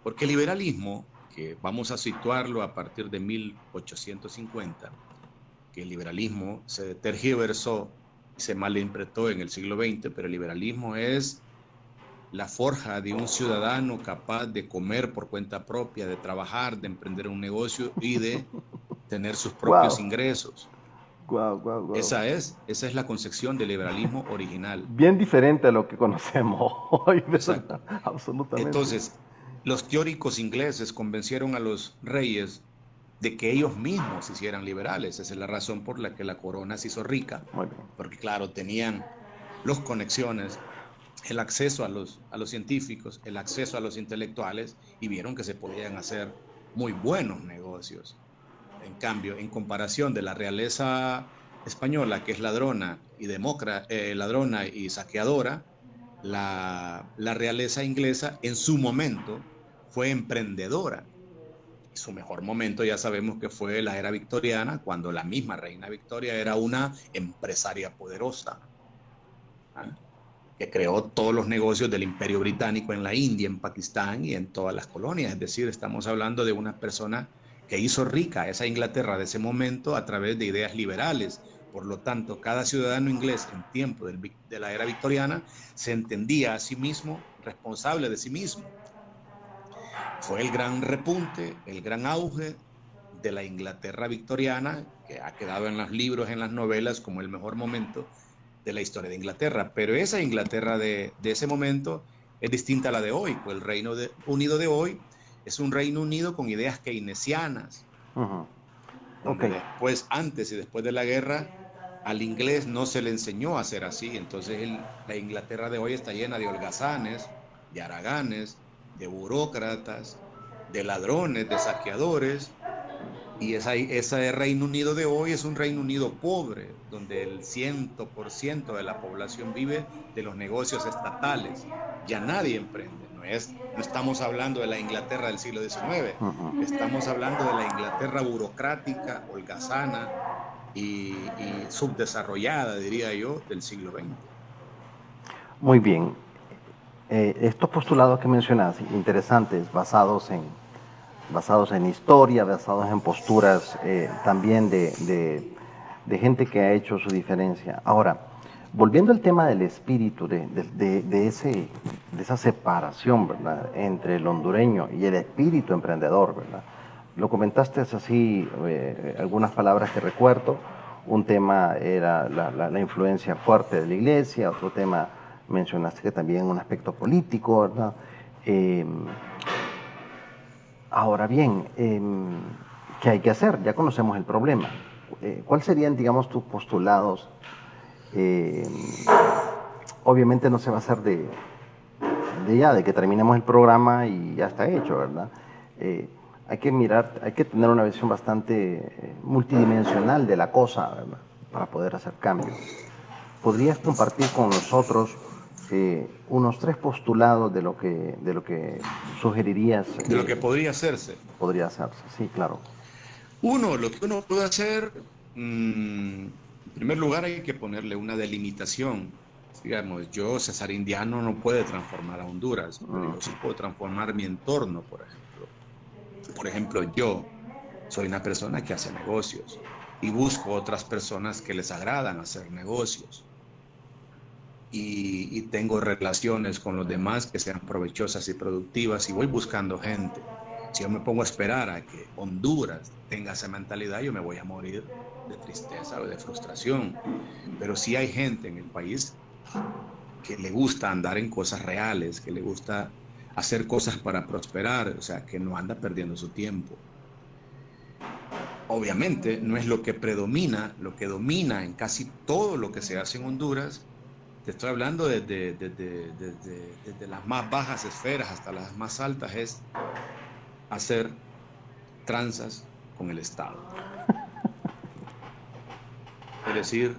Speaker 2: Porque el liberalismo, que vamos a situarlo a partir de 1850, que el liberalismo se tergiversó y se malinterpretó en el siglo XX, pero el liberalismo es la forja de un ciudadano capaz de comer por cuenta propia, de trabajar, de emprender un negocio y de tener sus propios
Speaker 1: Wow,
Speaker 2: ingresos.
Speaker 1: wow, wow, wow.
Speaker 2: Esa es la concepción del liberalismo original.
Speaker 1: Bien diferente a lo que conocemos hoy,
Speaker 2: Exacto.
Speaker 1: ¿verdad? Absolutamente.
Speaker 2: Entonces, los teóricos ingleses convencieron a los reyes de que ellos mismos se hicieran liberales. Esa es la razón por la que la corona se hizo rica,
Speaker 1: Muy bien.
Speaker 2: porque claro, tenían las conexiones, el acceso a los científicos, el acceso a los intelectuales y vieron que se podían hacer muy buenos negocios. En cambio, en comparación de la realeza española, que es ladrona y saqueadora, la realeza inglesa en su momento fue emprendedora. Y su mejor momento ya sabemos que fue la era victoriana, cuando la misma reina Victoria era una empresaria poderosa, ¿ah? Que creó todos los negocios del imperio británico en la India, en Pakistán y en todas las colonias. Es decir, estamos hablando de una persona que hizo rica a esa Inglaterra de ese momento a través de ideas liberales. Por lo tanto, cada ciudadano inglés en tiempo de la era victoriana se entendía a sí mismo responsable de sí mismo. Fue el gran repunte, el gran auge de la Inglaterra victoriana, que ha quedado en los libros, en las novelas, como el mejor momento de la historia de Inglaterra. Pero esa Inglaterra de ese momento es distinta a la de hoy, pues el Unido de hoy es un Reino Unido con ideas keynesianas,
Speaker 1: Ujú. Ok,
Speaker 2: donde después, antes y después de la guerra, al inglés no se le enseñó a ser así. Entonces la Inglaterra de hoy está llena de holgazanes, de haraganes, de burócratas, de ladrones, de saqueadores, y ese Reino Unido de hoy es un Reino Unido pobre, donde el 100% de la población vive de los negocios estatales. Ya nadie emprende. No estamos hablando de la Inglaterra del siglo XIX,
Speaker 1: ujú.
Speaker 2: estamos hablando de la Inglaterra burocrática, holgazana y subdesarrollada, diría yo, del siglo XX.
Speaker 1: Muy bien. Estos postulados que mencionas, interesantes, basados en historia, basados en posturas también de gente que ha hecho su diferencia. Ahora, volviendo al tema del espíritu, de esa separación, ¿verdad?, entre el hondureño y el espíritu emprendedor, ¿verdad? Lo comentaste así, algunas palabras que recuerdo. Un tema era la influencia fuerte de la iglesia, otro tema mencionaste que también un aspecto político, ¿verdad? Eh, Ahora bien, ¿qué hay que hacer? Ya conocemos el problema. ¿Cuáles serían, digamos, tus postulados? Eh, Obviamente no se va a hacer de que terminemos el programa y ya está hecho, ¿verdad? Eh, Hay que mirar, hay que tener una visión bastante multidimensional de la cosa, ¿verdad?, para poder hacer cambios. ¿Podrías compartir con nosotros unos tres postulados de lo que sugerirías
Speaker 2: De lo que podría hacerse.
Speaker 1: podría hacerse? Sí, claro.
Speaker 2: Lo que uno puede hacer, en primer lugar hay que ponerle una delimitación. Digamos, yo, César Indiano, no puede transformar a Honduras, pero
Speaker 1: Mm,
Speaker 2: yo sí puedo transformar mi entorno, por ejemplo. Por ejemplo, yo soy una persona que hace negocios y busco otras personas que les agradan hacer negocios y tengo relaciones con los demás que sean provechosas y productivas y voy buscando gente. Si yo me pongo a esperar a que Honduras tenga esa mentalidad, yo me voy a morir de tristeza o de frustración. Pero sí hay gente en el país que le gusta andar en cosas reales, que le gusta hacer cosas para prosperar, o sea, que no anda perdiendo su tiempo. Obviamente no es lo que predomina, lo que domina en casi todo lo que se hace en Honduras te estoy hablando desde las más bajas esferas hasta las más altas, es hacer tranzas con el Estado. Es decir,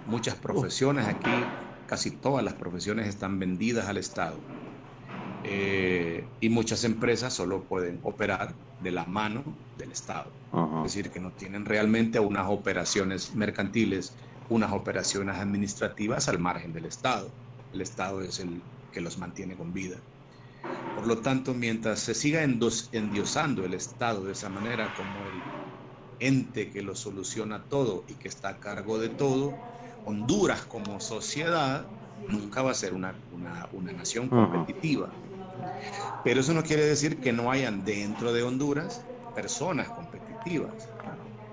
Speaker 2: muchas profesiones aquí, casi todas las profesiones están vendidas al Estado. Y muchas empresas solo pueden operar de la mano del Estado. Es decir, que no tienen realmente unas operaciones mercantiles, unas operaciones administrativas al margen del Estado. El Estado es el que los mantiene con vida. Por lo tanto, mientras se siga endiosando el Estado de esa manera como el ente que lo soluciona todo y que está a cargo de todo, Honduras como sociedad nunca va a ser una nación competitiva. Pero eso no quiere decir que no hayan dentro de Honduras personas competitivas.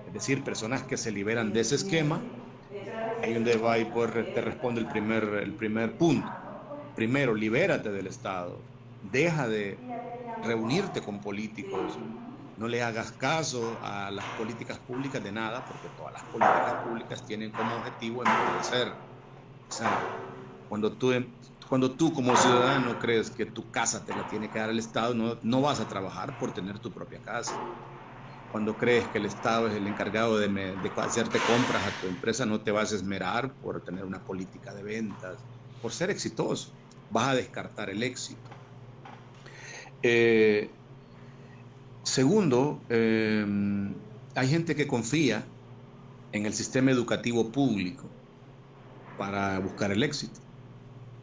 Speaker 2: Es decir, personas que se liberan de ese esquema. Ahí donde va y pues te responde el primer punto. Primero, libérate del Estado. Deja de reunirte con políticos. No le hagas caso a las políticas públicas de nada, porque todas las políticas públicas tienen como objetivo empobrecer. O sea, cuando tú como ciudadano crees que tu casa te la tiene que dar el Estado, no vas a trabajar por tener tu propia casa. Cuando crees que el Estado es el encargado de hacerte compras a tu empresa, no te vas a esmerar por tener una política de ventas, por ser exitoso. Vas a descartar el éxito. Segundo, hay gente que confía en el sistema educativo público para buscar el éxito,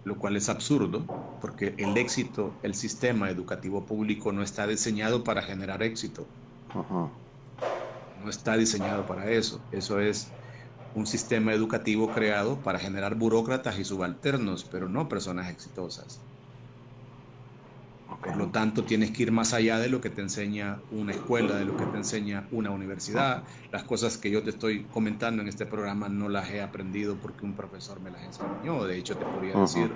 Speaker 2: lo cual es absurdo, porque el éxito, el sistema educativo público no está diseñado para generar éxito. No está diseñado para eso. Eso es un sistema educativo creado para generar burócratas y subalternos, pero no personas exitosas. Por lo tanto, tienes que ir más allá de lo que te enseña una escuela, de lo que te enseña una universidad. Las cosas que yo te estoy comentando en este programa no las he aprendido porque un profesor me las enseñó. De hecho, te podría decir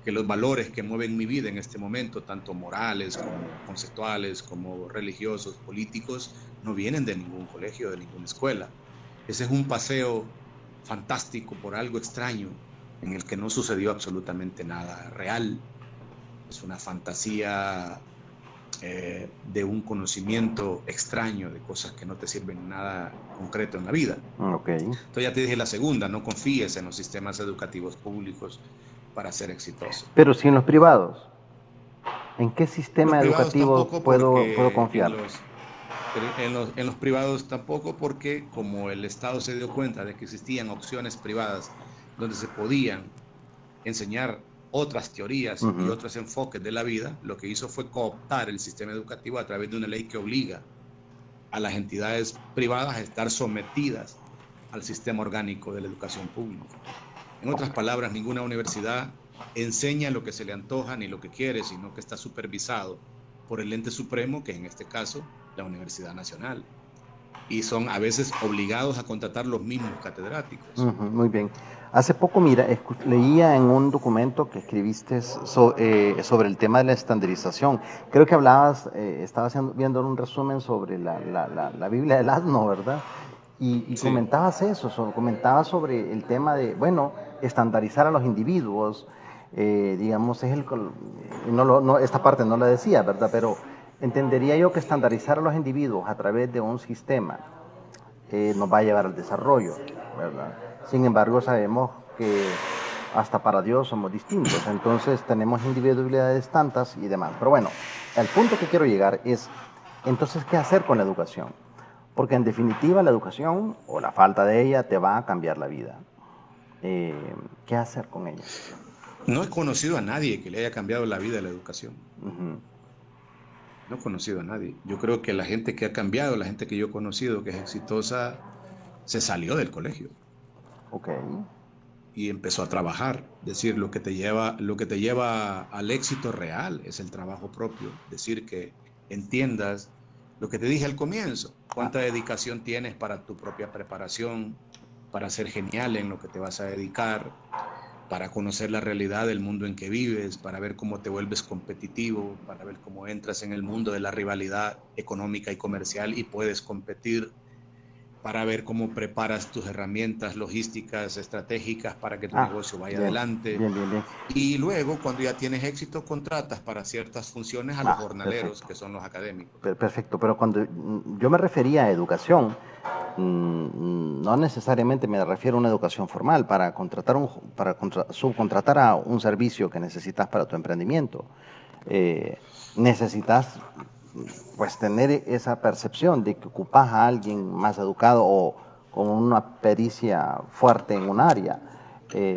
Speaker 2: que los valores que mueven mi vida en este momento, tanto morales como conceptuales, como religiosos, políticos, no vienen de ningún colegio, de ninguna escuela. Ese es un paseo fantástico por algo extraño en el que no sucedió absolutamente nada real. Es una fantasía de un conocimiento extraño de cosas que no te sirven nada concreto en la vida. Entonces ya te dije la segunda, no confíes en los sistemas educativos públicos para ser exitoso.
Speaker 1: Pero si en los privados, ¿en qué sistema
Speaker 2: Los privados
Speaker 1: educativo
Speaker 2: tampoco
Speaker 1: puedo
Speaker 2: porque
Speaker 1: confiar?
Speaker 2: en los privados tampoco porque como el Estado se dio cuenta de que existían opciones privadas donde se podían enseñar otras teorías y otros enfoques de la vida, lo que hizo fue cooptar el sistema educativo a través de una ley que obliga a las entidades privadas a estar sometidas al sistema orgánico de la educación pública. En otras palabras, ninguna universidad enseña lo que se le antoja ni lo que quiere, sino que está supervisado por el ente supremo, que es en este caso la Universidad Nacional. Y son a veces obligados a contratar los mismos catedráticos.
Speaker 1: Muy bien. Hace poco, mira, leía en un documento que escribiste sobre el tema de la estandarización. Creo que estabas viendo un resumen sobre la Biblia del asno, ¿verdad? Y
Speaker 2: Sí.
Speaker 1: comentabas eso, comentabas sobre el tema de, bueno, estandarizar a los individuos, digamos, esta parte no la decía, ¿verdad? Pero entendería yo que estandarizar a los individuos a través de un sistema nos va a llevar al desarrollo, ¿verdad? Sin embargo, sabemos que hasta para Dios somos distintos, entonces tenemos individualidades tantas y demás. Pero bueno, el punto que quiero llegar es, entonces, ¿qué hacer con la educación? Porque en definitiva la educación o la falta de ella te va a cambiar la vida. ¿Qué hacer con ella?
Speaker 2: No he conocido a nadie que le haya cambiado la vida a la educación. No he conocido a nadie. Yo creo que la gente que ha cambiado, la gente que yo he conocido, que es exitosa, se salió del colegio.
Speaker 1: Ok.
Speaker 2: Y empezó a trabajar. Es decir, lo que te lleva al éxito real es el trabajo propio. Es decir, que entiendas lo que te dije al comienzo. Cuánta dedicación tienes para tu propia preparación, para ser genial en lo que te vas a dedicar, para conocer la realidad del mundo en que vives, para ver cómo te vuelves competitivo, para ver cómo entras en el mundo de la rivalidad económica y comercial y puedes competir, para ver cómo preparas tus herramientas logísticas, estratégicas para que tu negocio vaya
Speaker 1: bien,
Speaker 2: adelante.
Speaker 1: bien.
Speaker 2: Y luego, cuando ya tienes éxito, contratas para ciertas funciones a los jornaleros,
Speaker 1: Perfecto.
Speaker 2: que son los académicos.
Speaker 1: Perfecto, pero cuando yo me refería a educación, no necesariamente me refiero a una educación formal para subcontratar a un servicio que necesitas para tu emprendimiento. Necesitas pues tener esa percepción de que ocupas a alguien más educado o con una pericia fuerte en un área.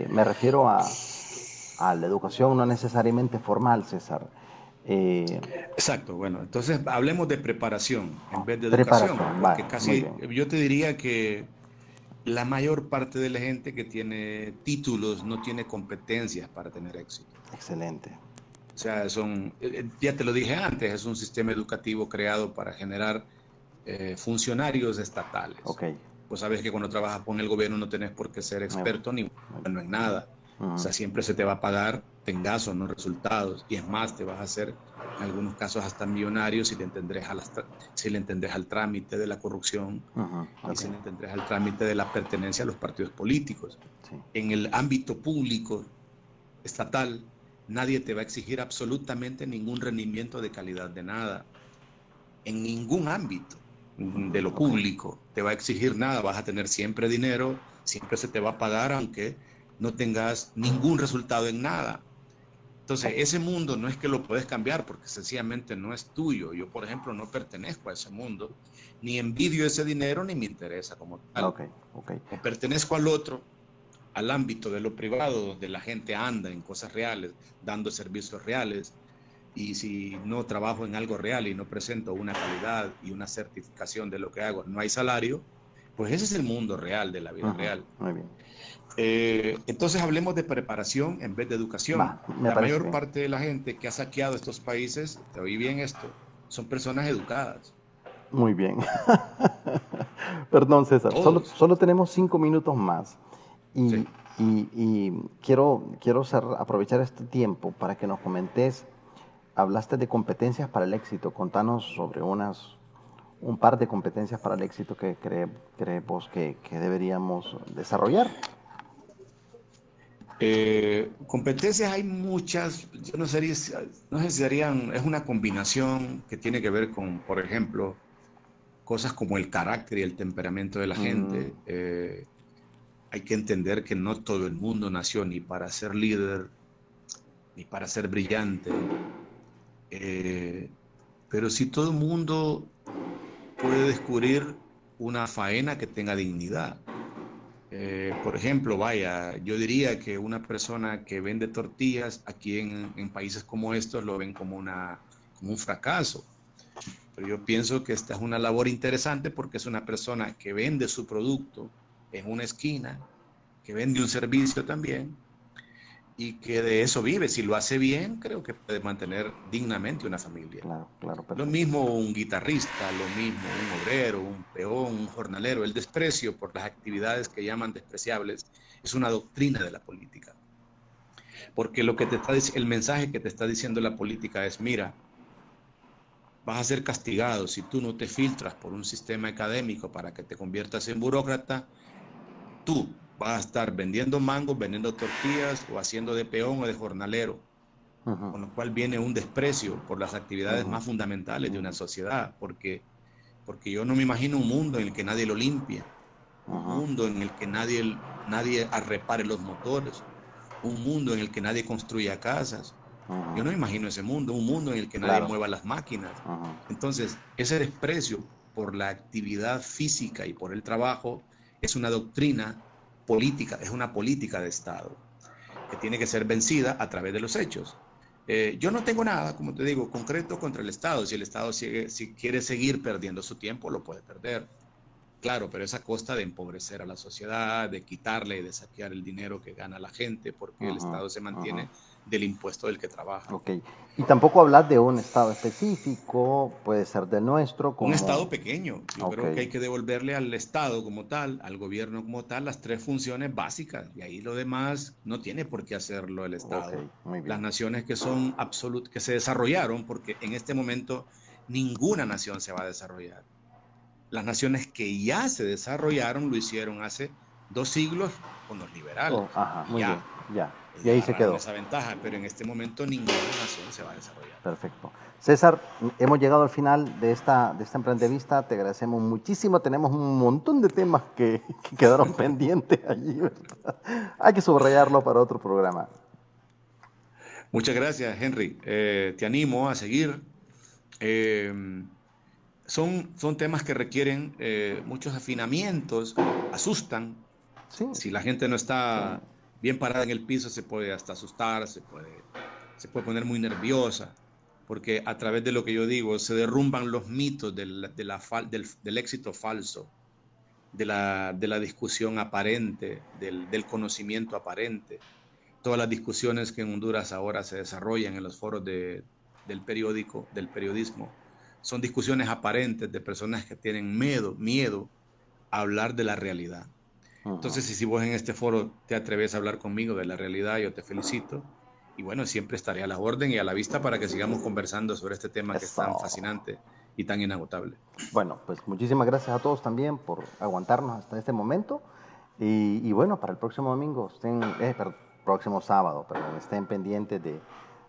Speaker 1: Me refiero a la educación no necesariamente formal, César. Eh,
Speaker 2: Exacto, bueno, entonces hablemos de preparación en vez de educación,
Speaker 1: Preparación,
Speaker 2: porque
Speaker 1: vaya, muy
Speaker 2: casi
Speaker 1: bien.
Speaker 2: yo te diría que la mayor parte de la gente que tiene títulos no tiene competencias para tener éxito.
Speaker 1: Excelente.
Speaker 2: O sea, ya te lo dije antes, es un sistema educativo creado para generar funcionarios estatales.
Speaker 1: Ok.
Speaker 2: Pues sabes que cuando trabajas con el gobierno no tenés por qué ser
Speaker 1: Muy bien.
Speaker 2: experto ni bueno en nada. O
Speaker 1: Ujú.
Speaker 2: sea, siempre se te va a pagar, tengas o no resultados. Y es más, te vas a hacer en algunos casos hasta millonario si le entendés al trámite de la corrupción y
Speaker 1: Ok.
Speaker 2: si le entendés al trámite de la pertenencia a los partidos políticos.
Speaker 1: Sí.
Speaker 2: En el ámbito público, estatal, nadie te va a exigir absolutamente ningún rendimiento de calidad de nada en ningún ámbito de lo
Speaker 1: Ok.
Speaker 2: público te va a exigir nada, vas a tener siempre dinero, siempre se te va a pagar aunque no tengas ningún resultado en nada. Entonces, ese mundo no es que lo puedes cambiar porque sencillamente no es tuyo. Yo, por ejemplo, no pertenezco a ese mundo, ni envidio ese dinero, ni me interesa como tal.
Speaker 1: Ok. Ok.
Speaker 2: No pertenezco al otro, al ámbito de lo privado, donde la gente anda en cosas reales, dando servicios reales, y si no trabajo en algo real y no presento una calidad y una certificación de lo que hago, no hay salario, pues ese es el mundo real de la vida real.
Speaker 1: Muy bien.
Speaker 2: Entonces hablemos de preparación en vez de educación.
Speaker 1: Me
Speaker 2: La
Speaker 1: parece
Speaker 2: mayor
Speaker 1: bien.
Speaker 2: parte de la gente que ha saqueado estos países, te oí bien esto, son personas educadas,
Speaker 1: Muy bien. Perdón, César.
Speaker 2: todos.
Speaker 1: Solo tenemos 5 minutos más. Y,
Speaker 2: Sí.
Speaker 1: quiero aprovechar este tiempo para que nos comentes. Hablaste de competencias para el éxito. Contanos sobre un par de competencias para el éxito que creemos que deberíamos desarrollar.
Speaker 2: Competencias hay muchas, yo no sé si serían, es una combinación que tiene que ver con, por ejemplo, cosas como el carácter y el temperamento de la
Speaker 1: Mm,
Speaker 2: gente. Hay que entender que no todo el mundo nació ni para ser líder, ni para ser brillante, eh, pero sí todo el mundo puede descubrir una faena que tenga dignidad. Por ejemplo, vaya, yo diría que una persona que vende tortillas aquí en países como estos lo ven como un fracaso. Pero yo pienso que esta es una labor interesante porque es una persona que vende su producto en una esquina, que vende un servicio también y que de eso vive. Si lo hace bien, creo que puede mantener dignamente una familia.
Speaker 1: claro,
Speaker 2: Lo
Speaker 1: perfecto.
Speaker 2: mismo un guitarrista, lo mismo un obrero, un peón, un jornalero. El desprecio por las actividades que llaman despreciables es una doctrina de la política. Porque el mensaje que te está diciendo la política es, mira, vas a ser castigado si tú no te filtras por un sistema académico para que te conviertas en burócrata. Tú vas a estar vendiendo mangos, vendiendo tortillas o haciendo de peón o de jornalero,
Speaker 1: Ujú,
Speaker 2: con lo cual viene un desprecio por las actividades
Speaker 1: ujú,
Speaker 2: más fundamentales de una
Speaker 1: ujú,
Speaker 2: sociedad, porque yo no me imagino un mundo en el que nadie lo limpie, un
Speaker 1: ujú,
Speaker 2: mundo en el que nadie repare los motores, un mundo en el que nadie construya casas. Yo
Speaker 1: ujú.
Speaker 2: no me imagino ese mundo, un mundo en el que nadie
Speaker 1: Claro.
Speaker 2: mueva las máquinas.
Speaker 1: Ujú.
Speaker 2: Entonces, ese desprecio por la actividad física y por el trabajo es una doctrina política, es una política de Estado que tiene que ser vencida a través de los hechos. Yo no tengo nada, como te digo, concreto contra el Estado. Si el Estado si quiere seguir perdiendo su tiempo, lo puede perder. Claro, pero es a costa de empobrecer a la sociedad, de quitarle y de saquear el dinero que gana la gente, porque el
Speaker 1: Ujú,
Speaker 2: Estado se
Speaker 1: ujú.
Speaker 2: mantiene del impuesto del que trabaja.
Speaker 1: Ok. Y tampoco hablar de un estado específico, puede ser del nuestro,
Speaker 2: Un
Speaker 1: como...
Speaker 2: Estado pequeño. Yo
Speaker 1: Ok,
Speaker 2: creo que hay que devolverle al Estado como tal, al gobierno como tal, las tres funciones básicas. Y ahí lo demás no tiene por qué hacerlo el
Speaker 1: ok,
Speaker 2: Estado.
Speaker 1: muy bien.
Speaker 2: Las naciones que se desarrollaron, porque en este momento ninguna nación se va a desarrollar. Las naciones que ya se desarrollaron lo hicieron hace 2 siglos con los liberales.
Speaker 1: Ajá,
Speaker 2: Y
Speaker 1: muy bien,
Speaker 2: ya,
Speaker 1: ya. Y
Speaker 2: ya
Speaker 1: ahí se
Speaker 2: agarraron
Speaker 1: quedó.
Speaker 2: esa ventaja, pero en este momento ninguna nación se va a desarrollar.
Speaker 1: Perfecto. César, hemos llegado al final de esta emprendevista. Te agradecemos muchísimo. Tenemos un montón de temas que quedaron pendientes allí, ¿verdad? Hay que subrayarlo para otro programa.
Speaker 2: Muchas gracias, Henry. Te animo a seguir. Eh, son temas que requieren muchos afinamientos, asustan.
Speaker 1: Sí,
Speaker 2: Si la gente no
Speaker 1: sí.
Speaker 2: está bien parada en el piso, se puede hasta asustar, se puede poner muy nerviosa, porque a través de lo que yo digo se derrumban los mitos del éxito falso, de la discusión aparente, del conocimiento aparente. Todas las discusiones que en Honduras ahora se desarrollan en los foros del periodismo, son discusiones aparentes de personas que tienen miedo a hablar de la realidad.
Speaker 1: Ujú.
Speaker 2: Entonces, si vos en este foro te atreves a hablar conmigo de la realidad, yo te felicito. Y bueno, siempre estaré a la orden y a la vista para que sigamos conversando sobre este tema que es tan
Speaker 1: Eso.
Speaker 2: fascinante y tan inagotable.
Speaker 1: Bueno, pues muchísimas gracias a todos también por aguantarnos hasta este momento. Y bueno, para el próximo domingo, próximo sábado, perdón, estén pendientes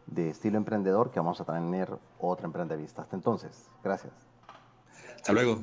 Speaker 1: de Estilo Emprendedor, que vamos a tener otra emprendevista. Hasta entonces, gracias.
Speaker 2: Hasta luego.